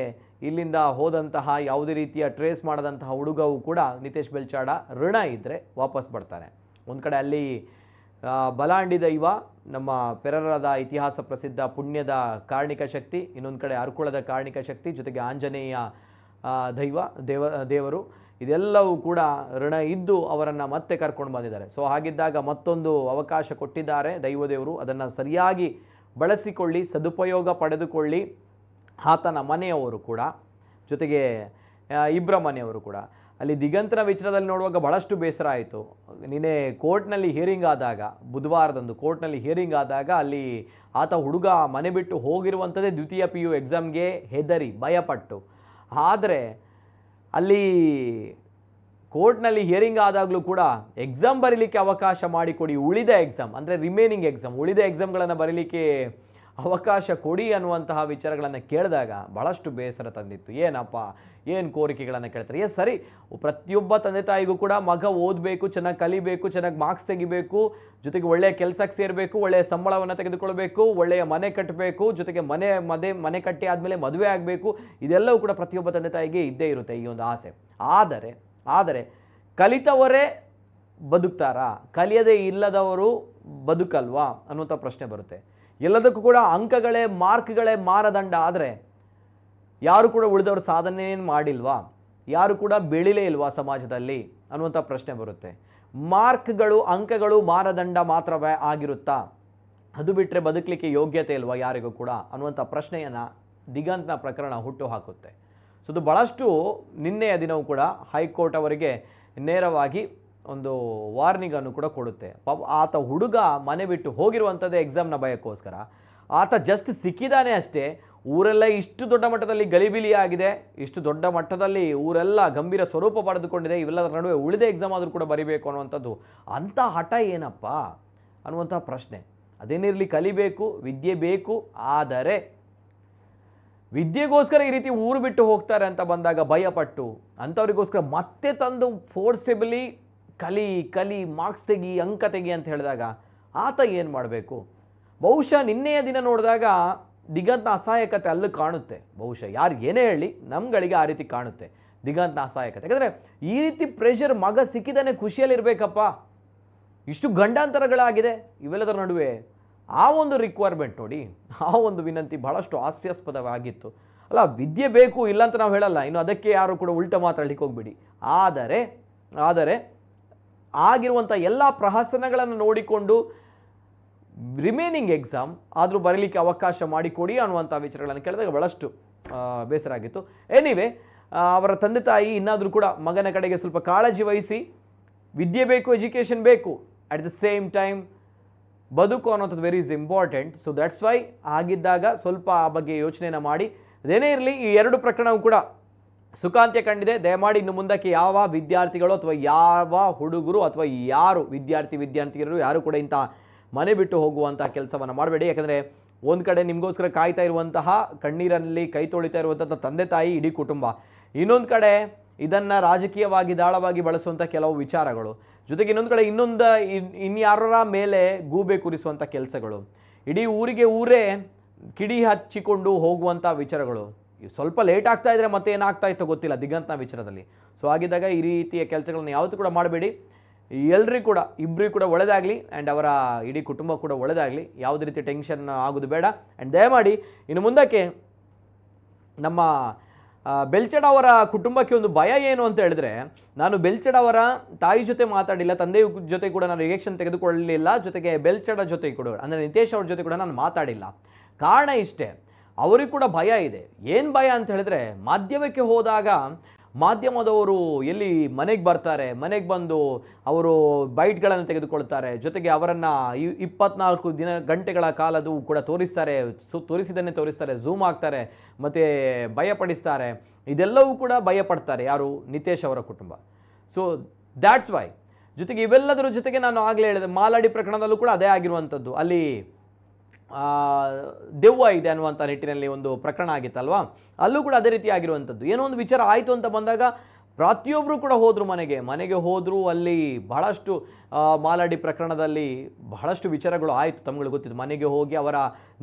ಇಲ್ಲಿಂದ ಹೋದಂತಹ ಯಾವುದೇ ರೀತಿಯ ಟ್ರೇಸ್ ಮಾಡದಂತಹ ಹುಡುಗವು ಕೂಡ ನಿತೇಶ್ ಬೆಲ್ಚಾಡ ಋಣ ಇದ್ದರೆ ವಾಪಸ್ ಬರ್ತಾನೆ. ಒಂದು ಕಡೆ ಅಲ್ಲಿ ಬಲಾಂಡಿ ದೈವ, ನಮ್ಮ ಪೆರರದ ಇತಿಹಾಸ ಪ್ರಸಿದ್ಧ ಪುಣ್ಯದ ಕಾರಣಿಕ ಶಕ್ತಿ, ಇನ್ನೊಂದು ಕಡೆ ಅರ್ಕುಳದ ಕಾರಣಿಕ ಶಕ್ತಿ, ಜೊತೆಗೆ ಆಂಜನೇಯ ದೇವರು, ಇದೆಲ್ಲವೂ ಕೂಡ ಋಣ ಇದ್ದು ಅವರನ್ನು ಮತ್ತೆ ಕರ್ಕೊಂಡು ಬಂದಿದ್ದಾರೆ. ಸೊ ಹಾಗಿದ್ದಾಗ ಮತ್ತೊಂದು ಅವಕಾಶ ಕೊಟ್ಟಿದ್ದಾರೆ ದೈವದೇವರು, ಅದನ್ನು ಸರಿಯಾಗಿ ಬಳಸಿಕೊಳ್ಳಿ, ಸದುಪಯೋಗ ಪಡೆದುಕೊಳ್ಳಿ. ಆತನ ಮನೆಯವರು ಕೂಡ, ಜೊತೆಗೆ ಇಬ್ಬರ ಮನೆಯವರು ಕೂಡ. ಅಲ್ಲಿ ದಿಗಂತನ ವಿಚಾರದಲ್ಲಿ ನೋಡುವಾಗ ಭಾಳಷ್ಟು ಬೇಸರ ಆಯಿತು. ನಿನ್ನೆ ಕೋರ್ಟ್ನಲ್ಲಿ ಹಿಯರಿಂಗ್ ಆದಾಗ, ಬುಧವಾರದಂದು ಕೋರ್ಟ್ನಲ್ಲಿ ಹಿಯರಿಂಗ್ ಆದಾಗ ಅಲ್ಲಿ ಆತ ಹುಡುಗ ಮನೆ ಬಿಟ್ಟು ಹೋಗಿರುವಂಥದ್ದೇ ದ್ವಿತೀಯ PU ಎಕ್ಸಾಮ್ಗೆ ಹೆದರಿ ಭಯಪಟ್ಟು. ಆದರೆ ಅಲ್ಲಿ ಕೋರ್ಟ್ನಲ್ಲಿ ಹಿಯರಿಂಗ್ ಆದಾಗಲೂ ಕೂಡ ಎಕ್ಸಾಮ್ ಬರೀಲಿಕ್ಕೆ ಅವಕಾಶ ಮಾಡಿಕೊಡಿ, ಉಳಿದ ಎಕ್ಸಾಮ್ ಅಂದರೆ ರಿಮೇನಿಂಗ್ ಎಕ್ಸಾಮ್, ಉಳಿದ ಎಕ್ಸಾಮ್ಗಳನ್ನು ಬರೀಲಿಕ್ಕೆ ಅವಕಾಶ ಕೊಡಿ ಅನ್ನುವಂತಹ ವಿಚಾರಗಳನ್ನು ಕೇಳಿದಾಗ ಭಾಳಷ್ಟು ಬೇಸರ ತಂದಿತ್ತು. ಏನಪ್ಪ, ಏನು ಕೋರಿಕೆಗಳನ್ನು ಕೇಳ್ತಾರೆ? ಸರಿ, ಪ್ರತಿಯೊಬ್ಬ ತಂದೆ ತಾಯಿಗೂ ಕೂಡ ಮಗ ಓದಬೇಕು, ಚೆನ್ನಾಗಿ ಕಲಿಬೇಕು, ಚೆನ್ನಾಗಿ ಮಾರ್ಕ್ಸ್ ತೆಗಿಬೇಕು, ಜೊತೆಗೆ ಒಳ್ಳೆಯ ಕೆಲಸಕ್ಕೆ ಸೇರಬೇಕು, ಒಳ್ಳೆಯ ಸಂಬಳವನ್ನು ತೆಗೆದುಕೊಳ್ಬೇಕು, ಒಳ್ಳೆಯ ಮನೆ ಕಟ್ಟಬೇಕು, ಜೊತೆಗೆ ಮನೆ ಕಟ್ಟಿ ಆದಮೇಲೆ ಮದುವೆ ಆಗಬೇಕು, ಇದೆಲ್ಲವೂ ಕೂಡ ಪ್ರತಿಯೊಬ್ಬ ತಂದೆ ತಾಯಿಗೆ ಇದ್ದೇ ಇರುತ್ತೆ ಈ ಒಂದು ಆಸೆ. ಆದರೆ ಕಲಿತವರೇ ಬದುಕ್ತಾರಾ, ಕಲಿಯದೇ ಇಲ್ಲದವರು ಬದುಕಲ್ವಾ ಅನ್ನುವಂಥ ಪ್ರಶ್ನೆ ಬರುತ್ತೆ. ಎಲ್ಲದಕ್ಕೂ ಕೂಡ ಅಂಕಗಳೇ, ಮಾರ್ಕ್ಗಳೇ ಮಾನದಂಡ ಆದರೆ ಯಾರು ಕೂಡ ಉಳಿದವರು ಸಾಧನೆ ಮಾಡಿಲ್ವಾ, ಯಾರು ಕೂಡ ಬೆಳಿಲೇ ಇಲ್ವಾ ಸಮಾಜದಲ್ಲಿ ಅನ್ನುವಂಥ ಪ್ರಶ್ನೆ ಬರುತ್ತೆ. ಮಾರ್ಕ್ಗಳು, ಅಂಕಗಳು ಮಾನದಂಡ ಮಾತ್ರವೇ ಆಗಿರುತ್ತಾ? ಅದು ಬಿಟ್ಟರೆ ಬದುಕಲಿಕ್ಕೆ ಯೋಗ್ಯತೆ ಇಲ್ವಾ ಯಾರಿಗೂ ಕೂಡ ಅನ್ನುವಂಥ ಪ್ರಶ್ನೆಯನ್ನು ದಿಗಂತ್ನ ಪ್ರಕರಣ ಹುಟ್ಟು ಹಾಕುತ್ತೆ. ಸೊ ಅದು ಭಾಳಷ್ಟು ನಿನ್ನೆಯ ದಿನವೂ ಕೂಡ ಹೈಕೋರ್ಟ್ ಅವರಿಗೆ ನೇರವಾಗಿ ಒಂದು ವಾರ್ನಿಂಗನ್ನು ಕೂಡ ಕೊಡುತ್ತೆ. ಆತ ಹುಡುಗ ಮನೆ ಬಿಟ್ಟು ಹೋಗಿರುವಂಥದ್ದೇ ಎಕ್ಸಾಮ್ನ ಭಯಕ್ಕೋಸ್ಕರ. ಆತ ಜಸ್ಟ್ ಸಿಕ್ಕಿದ್ದಾನೆ ಅಷ್ಟೇ, ಊರೆಲ್ಲ ಇಷ್ಟು ದೊಡ್ಡ ಮಟ್ಟದಲ್ಲಿ ಗಲಿಬಿಲಿ ಆಗಿದೆ, ಇಷ್ಟು ದೊಡ್ಡ ಮಟ್ಟದಲ್ಲಿ ಊರೆಲ್ಲ ಗಂಭೀರ ಸ್ವರೂಪ ಪಡೆದುಕೊಂಡಿದೆ, ಇವೆಲ್ಲದರ ನಡುವೆ ಉಳಿದ ಎಕ್ಸಾಮ್ ಆದರೂ ಕೂಡ ಬರಿಬೇಕು ಅನ್ನುವಂಥದ್ದು ಅಂಥ ಹಠ ಏನಪ್ಪ ಅನ್ನುವಂಥ ಪ್ರಶ್ನೆ. ಅದೇನಿರಲಿ, ಕಲಿಬೇಕು, ವಿದ್ಯೆ ಬೇಕು. ಆದರೆ ವಿದ್ಯೆಗೋಸ್ಕರ ಈ ರೀತಿ ಊರು ಬಿಟ್ಟು ಹೋಗ್ತಾರೆ ಅಂತ ಬಂದಾಗ ಭಯಪಟ್ಟು ಅಂಥವ್ರಿಗೋಸ್ಕರ ಮತ್ತೆ ತಂದು ಫೋರ್ಸೆಬಲಿ ಕಲಿ ಮಾರ್ಕ್ಸ್ ತೆಗಿ, ಅಂಕ ತೆಗಿ ಅಂತ ಹೇಳಿದಾಗ ಆತ ಏನು ಮಾಡಬೇಕು? ಬಹುಶಃ ನಿನ್ನೆಯ ದಿನ ನೋಡಿದಾಗ ದಿಗಂತ್ನ ಅಸಹಾಯಕತೆ ಅಲ್ಲಿ ಕಾಣುತ್ತೆ. ಬಹುಶಃ ಯಾರು ಏನೇ ಹೇಳಿ ನಮ್ಗಳಿಗೆ ಆ ರೀತಿ ಕಾಣುತ್ತೆ ದಿಗಂತ್ನ ಅಸಹಾಯಕತೆ. ಯಾಕಂದರೆ ಈ ರೀತಿ ಪ್ರೆಷರ್, ಮಗ ಸಿಕ್ಕಿದಾನೆ ಖುಷಿಯಲ್ಲಿರಬೇಕಪ್ಪ, ಇಷ್ಟು ಗಂಡಾಂತರಗಳಾಗಿದೆ, ಇವೆಲ್ಲದರ ನಡುವೆ ಆ ಒಂದು ರಿಕ್ವೈರ್ಮೆಂಟ್ ನೋಡಿ, ಆ ಒಂದು ವಿನಂತಿ ಬಹಳಷ್ಟು ಹಾಸ್ಯಾಸ್ಪದವಾಗಿತ್ತು. ಅಲ್ಲ, ವಿದ್ಯೆ ಬೇಕು ಇಲ್ಲ ಅಂತ ನಾವು ಹೇಳಲ್ಲ, ಇನ್ನು ಅದಕ್ಕೆ ಯಾರು ಕೂಡ ಉಲ್ಟ ಮಾತಾಡಲಿಕ್ಕೆ ಹೋಗ್ಬಿಡಿ. ಆದರೆ ಆಗಿರುವಂಥ ಎಲ್ಲ ಪ್ರಹಸನಗಳನ್ನು ನೋಡಿಕೊಂಡು ರಿಮೇನಿಂಗ್ ಎಕ್ಸಾಮ್ ಆದರೂ ಬರೀಲಿಕ್ಕೆ ಅವಕಾಶ ಮಾಡಿಕೊಡಿ ಅನ್ನುವಂಥ ವಿಚಾರಗಳನ್ನು ಕೇಳಿದಾಗ ಬಹಳಷ್ಟು ಬೇಸರ ಆಗಿತ್ತು. ಎನಿವೆ, ಅವರ ತಂದೆ ತಾಯಿ ಇನ್ನಾದರೂ ಕೂಡ ಮಗನ ಕಡೆಗೆ ಸ್ವಲ್ಪ ಕಾಳಜಿ ವಹಿಸಿ, ವಿದ್ಯೆ ಬೇಕು, ಎಜುಕೇಷನ್ ಬೇಕು, ಅಟ್ ದ ಸೇಮ್ ಟೈಮ್ ಬದುಕು ಅನ್ನೋಂಥದ್ದು very is important. So that's why ಆಗಿದ್ದಾಗ ಸ್ವಲ್ಪ ಆ ಬಗ್ಗೆ ಯೋಚನೆಯನ್ನು ಮಾಡಿ. ಅದೇನೇ ಇರಲಿ, ಈ ಎರಡು ಪ್ರಕರಣವೂ ಕೂಡ ಸುಖಾಂತ್ಯ ಕಂಡಿದೆ. ದಯಮಾಡಿ ಇನ್ನು ಮುಂದಕ್ಕೆ ಯಾವ ವಿದ್ಯಾರ್ಥಿಗಳು ಅಥವಾ ಯಾವ ಹುಡುಗರು ಅಥವಾ ಯಾರು ವಿದ್ಯಾರ್ಥಿನಿಯರು ಯಾರು ಕೂಡ ಇಂಥ ಮನೆ ಬಿಟ್ಟು ಹೋಗುವಂಥ ಕೆಲಸವನ್ನು ಮಾಡಬೇಡಿ. ಯಾಕಂದರೆ ಒಂದು ಕಡೆ ನಿಮಗೋಸ್ಕರ ಕಾಯ್ತಾ ಇರುವಂತಹ, ಕಣ್ಣೀರಲ್ಲಿ ಕೈ ತೊಳಿತಾ ಇರುವಂಥ ತಂದೆ ತಾಯಿ, ಇಡೀ ಕುಟುಂಬ, ಇನ್ನೊಂದು ಕಡೆ ಇದನ್ನು ರಾಜಕೀಯವಾಗಿ ದಾಳವಾಗಿ ಬಳಸುವಂಥ ಕೆಲವು ವಿಚಾರಗಳು, ಜೊತೆಗೆ ಇನ್ನೊಂದು ಕಡೆ ಇನ್ಯಾರರ ಮೇಲೆ ಗೂಬೆ ಕೂರಿಸುವಂಥ ಕೆಲಸಗಳು, ಇಡೀ ಊರಿಗೆ ಊರೇ ಕಿಡಿ ಹಚ್ಚಿಕೊಂಡು ಹೋಗುವಂಥ ವಿಚಾರಗಳು. ಸ್ವಲ್ಪ ಲೇಟ್ ಆಗ್ತಾ ಇದ್ದರೆ ಮತ್ತೆ ಏನಾಗ್ತಾ ಇತ್ತೋ ಗೊತ್ತಿಲ್ಲ ದಿಗಂತ್ನ ವಿಚಾರದಲ್ಲಿ. ಸೊ ಆಗಿದ್ದಾಗ ಈ ರೀತಿಯ ಕೆಲಸಗಳನ್ನು ಯಾವತ್ತೂ ಕೂಡ ಮಾಡಬೇಡಿ. ಎಲ್ರಿಗೂ ಕೂಡ, ಇಬ್ಬರಿಗೂ ಕೂಡ ಒಳ್ಳೆಯದಾಗಲಿ, ಆ್ಯಂಡ್ ಅವರ ಇಡೀ ಕುಟುಂಬ ಕೂಡ ಒಳ್ಳೆಯದಾಗಲಿ. ಯಾವುದೇ ರೀತಿ ಟೆನ್ಷನ್ ಆಗೋದು ಬೇಡ. ಆ್ಯಂಡ್ ದಯಮಾಡಿ ಇನ್ನು ಮುಂದಕ್ಕೆ ನಮ್ಮ ಬೆಲ್ಚಡ್ ಅವರ ಕುಟುಂಬಕ್ಕೆ ಒಂದು ಭಯ ಏನು ಅಂತ ಹೇಳಿದ್ರೆ, ನಾನು ಬೆಲ್ಚಡ್ ಅವರ ತಾಯಿ ಜೊತೆ ಮಾತಾಡಿಲ್ಲ, ತಂದೆ ಜೊತೆ ಕೂಡ ನಾನು ರಿಯಾಕ್ಷನ್ ತೆಗೆದುಕೊಳ್ಳಲಿಲ್ಲ, ಜೊತೆಗೆ ಬೆಲ್ಚಡ ಜೊತೆ ಕೂಡ ಅಂದರೆ ನಿತೇಶ್ ಅವ್ರ ಜೊತೆ ಕೂಡ ನಾನು ಮಾತಾಡಿಲ್ಲ. ಕಾರಣ ಇಷ್ಟೇ, ಅವರಿಗೂ ಕೂಡ ಭಯ ಇದೆ. ಏನು ಭಯ ಅಂತ ಹೇಳಿದ್ರೆ, ಮಾಧ್ಯಮಕ್ಕೆ ಹೋದಾಗ ಮಾಧ್ಯಮದವರು ಎಲ್ಲಿ ಮನೆಗೆ ಬರ್ತಾರೆ, ಮನೆಗೆ ಬಂದು ಅವರು ಬೈಟ್ಗಳನ್ನು ತೆಗೆದುಕೊಳ್ತಾರೆ, ಜೊತೆಗೆ ಅವರನ್ನು 24 ಗಂಟೆಗಳ ಕಾಲದು ಕೂಡ ತೋರಿಸಿದನ್ನೇ ತೋರಿಸ್ತಾರೆ, ಝೂಮ್ ಆಗ್ತಾರೆ, ಮತ್ತು ಭಯಪಡಿಸ್ತಾರೆ. ಇದೆಲ್ಲವೂ ಕೂಡ ಭಯಪಡ್ತಾರೆ ಯಾರು? ನಿತೇಶ್ ಅವರ ಕುಟುಂಬ. So that's why. ಜೊತೆಗೆ ಇವೆಲ್ಲದರ ಜೊತೆಗೆ ನಾನು ಆಗಲೇ ಹೇಳಿದೆ, ಮಾಲಾಡಿ ಪ್ರಕರಣದಲ್ಲೂ ಕೂಡ ಅದೇ ಆಗಿರುವಂಥದ್ದು. ಅಲ್ಲಿ ದೆವ್ವ ಇದೆ ಅನ್ನುವಂಥ ನಿಟ್ಟಿನಲ್ಲಿ ಒಂದು ಪ್ರಕರಣ ಆಗಿತ್ತಲ್ವಾ, ಅಲ್ಲೂ ಕೂಡ ಅದೇ ರೀತಿ ಆಗಿರುವಂಥದ್ದು. ಏನೋ ಒಂದು ವಿಚಾರ ಆಯಿತು ಅಂತ ಬಂದಾಗ ಪ್ರತಿಯೊಬ್ಬರು ಕೂಡ ಮನೆಗೆ ಹೋದರು. ಅಲ್ಲಿ ಬಹಳಷ್ಟು ಮಾಲಾಡಿ ಪ್ರಕರಣದಲ್ಲಿ ಬಹಳಷ್ಟು ವಿಚಾರಗಳು ಆಯಿತು, ತಮ್ಗಳಿಗೆ ಗೊತ್ತಿತ್ತು. ಮನೆಗೆ ಹೋಗಿ ಅವರ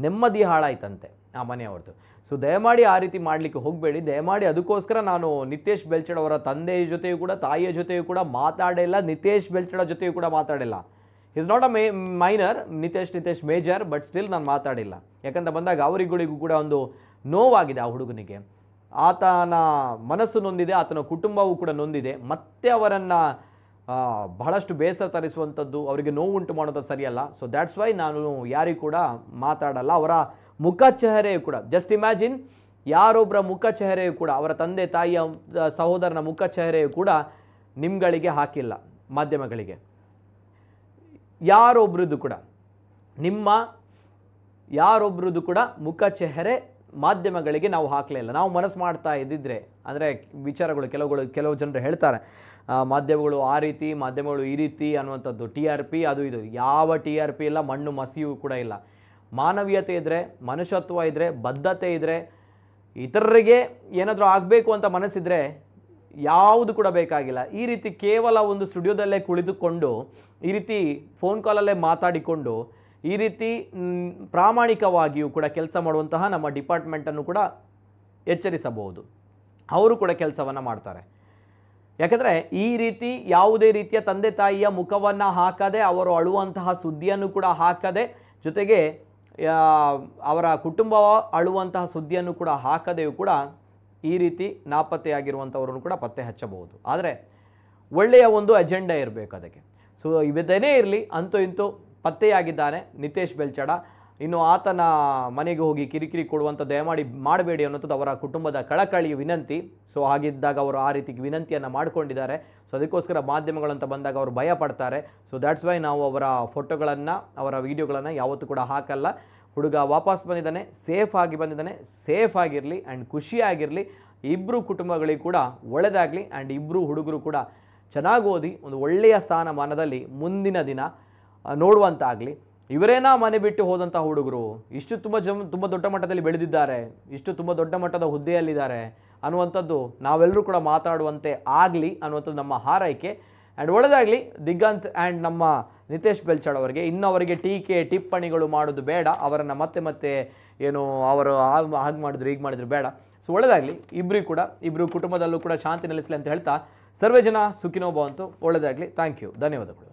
ನೆಮ್ಮದಿ ಹಾಳಾಯ್ತಂತೆ ಆ ಮನೆಯವ್ರದ್ದು. ಸೊ ದಯಮಾಡಿ ಆ ರೀತಿ ಮಾಡಲಿಕ್ಕೆ ಹೋಗಬೇಡಿ. ದಯಮಾಡಿ ಅದಕ್ಕೋಸ್ಕರ ನಾನು ನಿತೇಶ್ ಬೆಲ್ಚಡ್ ಅವರ ತಂದೆಯ ಜೊತೆಯೂ ಕೂಡ ತಾಯಿಯ ಜೊತೆಯೂ ಕೂಡ ಮಾತಾಡಿಲ್ಲ, ನಿತೇಶ್ ಬೆಲ್ಚಡ ಜೊತೆಯೂ ಕೂಡ ಮಾತಾಡಿಲ್ಲ. Is not a minor, Nitesh major, but still ನಾನು ಮಾತಾಡಿಲ್ಲ. ಯಾಕಂತ ಬಂದಾಗ ಅವರಿಗಳಿಗೂ ಕೂಡ ಒಂದು ನೋವಾಗಿದೆ. ಆ ಹುಡುಗನಿಗೆ ಆತನ ಮನಸ್ಸು ನೊಂದಿದೆ, ಆತನ ಕುಟುಂಬವೂ ಕೂಡ ನೊಂದಿದೆ. ಮತ್ತೆ ಅವರನ್ನು ಬಹಳಷ್ಟು ಬೇಸರ ತರಿಸುವಂಥದ್ದು, ಅವರಿಗೆ ನೋವುಂಟು ಮಾಡೋದು ಸರಿಯಲ್ಲ. ಸೊ ದ್ಯಾಟ್ಸ್ ವೈ ನಾನು ಯಾರಿಗೂ ಕೂಡ ಮಾತಾಡಲ್ಲ. ಅವರ ಮುಖ ಚೆಹರೆಯು ಕೂಡ, ಜಸ್ಟ್ ಇಮ್ಯಾಜಿನ್, ಯಾರೊಬ್ಬರ ಮುಖ ಚೆಹರೆಯು ಕೂಡ, ಅವರ ತಂದೆ ತಾಯಿಯ ಸಹೋದರನ ಮುಖ ಚೆಹರೆಯು ಕೂಡ ನಿಮ್ಗಳಿಗೆ ಹಾಕಿಲ್ಲ, ಮಾಧ್ಯಮಗಳಿಗೆ. ಯಾರೊಬ್ರದ್ದು ಕೂಡ ಮುಖ ಚೆಹರೆ ಮಾಧ್ಯಮಗಳಿಗೆ ನಾವು ಹಾಕಲಿಲ್ಲ. ನಾವು ಮನಸ್ಸು ಮಾಡ್ತಾ ಇದ್ದಿದ್ರೆ, ಅಂದರೆ ವಿಚಾರಗಳು ಕೆಲವು ಜನರು ಹೇಳ್ತಾರೆ ಮಾಧ್ಯಮಗಳು ಆ ರೀತಿ, ಮಾಧ್ಯಮಗಳು ಈ ರೀತಿ ಅನ್ನುವಂಥದ್ದು, TRP ಅದು ಇದು. ಯಾವ TRP ಇಲ್ಲ, ಮಣ್ಣು ಮಸಿಯೂ ಕೂಡ ಇಲ್ಲ. ಮಾನವೀಯತೆ ಇದ್ದರೆ, ಮನುಷ್ಯತ್ವ ಇದ್ದರೆ, ಬದ್ಧತೆ ಇದ್ದರೆ, ಇತರರಿಗೆ ಏನಾದರೂ ಆಗಬೇಕು ಅಂತ ಮನಸ್ಸಿದ್ರೆ ಯಾವುದು ಕೂಡ ಬೇಕಾಗಿಲ್ಲ. ಈ ರೀತಿ ಕೇವಲ ಒಂದು ಸ್ಟುಡಿಯೋದಲ್ಲೇ ಕುಳಿತುಕೊಂಡು, ಈ ರೀತಿ ಫೋನ್ ಕಾಲಲ್ಲೇ ಮಾತಾಡಿಕೊಂಡು, ಈ ರೀತಿ ಪ್ರಾಮಾಣಿಕವಾಗಿಯೂ ಕೂಡ ಕೆಲಸ ಮಾಡುವಂತಹ ನಮ್ಮ ಡಿಪಾರ್ಟ್ಮೆಂಟನ್ನು ಕೂಡ ಎಚ್ಚರಿಸಬಹುದು. ಅವರು ಕೂಡ ಕೆಲಸವನ್ನು ಮಾಡ್ತಾರೆ. ಯಾಕಂದರೆ ಈ ರೀತಿ ಯಾವುದೇ ರೀತಿಯ ತಂದೆ ತಾಯಿಯ ಮುಖವನ್ನು ಹಾಕದೆ, ಅವರು ಅಳುವಂತಹ ಸುದ್ದಿಯನ್ನು ಕೂಡ ಹಾಕದೆ, ಜೊತೆಗೆ ಅವರ ಕುಟುಂಬ ಅಳುವಂತಹ ಸುದ್ದಿಯನ್ನು ಕೂಡ ಹಾಕದೆಯೂ ಕೂಡ ಈ ರೀತಿ ನಾಪತ್ತೆಯಾಗಿರುವಂಥವ್ರನ್ನು ಕೂಡ ಪತ್ತೆ ಹಚ್ಚಬಹುದು. ಆದರೆ ಒಳ್ಳೆಯ ಒಂದು ಅಜೆಂಡಾ ಇರಬೇಕು ಅದಕ್ಕೆ. ಸೊ ಇವೇನೇ ಇರಲಿ, ಅಂತೂ ಇಂತೂ ಪತ್ತೆಯಾಗಿದ್ದಾನೆ ನಿತೇಶ್ ಬೆಲ್ಚಡ. ಇನ್ನು ಆತನ ಮನೆಗೆ ಹೋಗಿ ಕಿರಿಕಿರಿ ಕೊಡುವಂಥ ದಯಮಾಡಿ ಮಾಡಬೇಡಿ ಅನ್ನೋಂಥದ್ದು ಅವರ ಕುಟುಂಬದ ಕಳಕಳಿಯ ವಿನಂತಿ. ಸೊ ಹಾಗಿದ್ದಾಗ ಅವರು ಆ ರೀತಿ ವಿನಂತಿಯನ್ನು ಮಾಡಿಕೊಂಡಿದ್ದಾರೆ. ಸೊ ಅದಕ್ಕೋಸ್ಕರ ಮಾಧ್ಯಮಗಳಂತ ಬಂದಾಗ ಅವರು ಭಯ ಪಡ್ತಾರೆ. ಸೊ ದ್ಯಾಟ್ಸ್ ವೈ ನಾವು ಅವರ ಫೋಟೋಗಳನ್ನು, ಅವರ ವಿಡಿಯೋಗಳನ್ನು ಯಾವತ್ತೂ ಕೂಡ ಹಾಕಲ್ಲ. ಹುಡುಗ ವಾಪಸ್ ಬಂದಿದ್ದಾನೆ, ಸೇಫ್ ಆಗಿ ಬಂದಿದ್ದಾನೆ, ಸೇಫ್ ಆಗಿರಲಿ ಆ್ಯಂಡ್ ಖುಷಿಯಾಗಿರಲಿ. ಇಬ್ಬರು ಕುಟುಂಬಗಳಿಗೆ ಕೂಡ ಒಳ್ಳೆಯದಾಗಲಿ ಆ್ಯಂಡ್ ಇಬ್ಬರು ಹುಡುಗರು ಕೂಡ ಚೆನ್ನಾಗಿ ಓದಿ ಒಂದು ಒಳ್ಳೆಯ ಸ್ಥಾನಮಾನದಲ್ಲಿ ಮುಂದಿನ ದಿನ ನೋಡುವಂತಾಗಲಿ. ಇವರೇನಾ ಮನೆ ಬಿಟ್ಟು ಹೋದಂಥ ಹುಡುಗರು, ಇಷ್ಟು ತುಂಬ ದೊಡ್ಡ ಮಟ್ಟದಲ್ಲಿ ಬೆಳೆದಿದ್ದಾರೆ, ಇಷ್ಟು ತುಂಬ ದೊಡ್ಡ ಮಟ್ಟದ ಹುದ್ದೆಯಲ್ಲಿದ್ದಾರೆ ಅನ್ನುವಂಥದ್ದು ನಾವೆಲ್ಲರೂ ಕೂಡ ಮಾತಾಡುವಂತೆ ಆಗಲಿ ಅನ್ನುವಂಥದ್ದು ನಮ್ಮ ಹಾರೈಕೆ. ಆ್ಯಂಡ್ ಒಳ್ಳೆಯದಾಗಲಿ ದಿಗಂತ್ ಆ್ಯಂಡ್ ನಮ್ಮ ನಿತೇಶ್ ಬೆಲ್ಚಾಡ್ ಅವರಿಗೆ. ಇನ್ನು ಅವರಿಗೆ ಟೀಕೆ ಟಿಪ್ಪಣಿಗಳು ಮಾಡೋದು ಬೇಡ, ಅವರನ್ನು ಮತ್ತೆ ಏನು ಅವರು ಹಾಗೆ ಮಾಡಿದ್ರು ಹೀಗೆ ಮಾಡಿದ್ರು ಬೇಡ. ಸೊ ಒಳ್ಳೆಯದಾಗಲಿ ಇಬ್ಬರು ಕುಟುಂಬದಲ್ಲೂ ಕೂಡ ಶಾಂತಿ ನೆಲೆಸಲಿ ಅಂತ ಹೇಳ್ತಾ ಸರ್ವೇ ಜನ ಸುಖಿನೋ ಭವಂತು. ಒಳ್ಳೆಯದಾಗಲಿ. ಥ್ಯಾಂಕ್ ಯು, ಧನ್ಯವಾದಗಳು.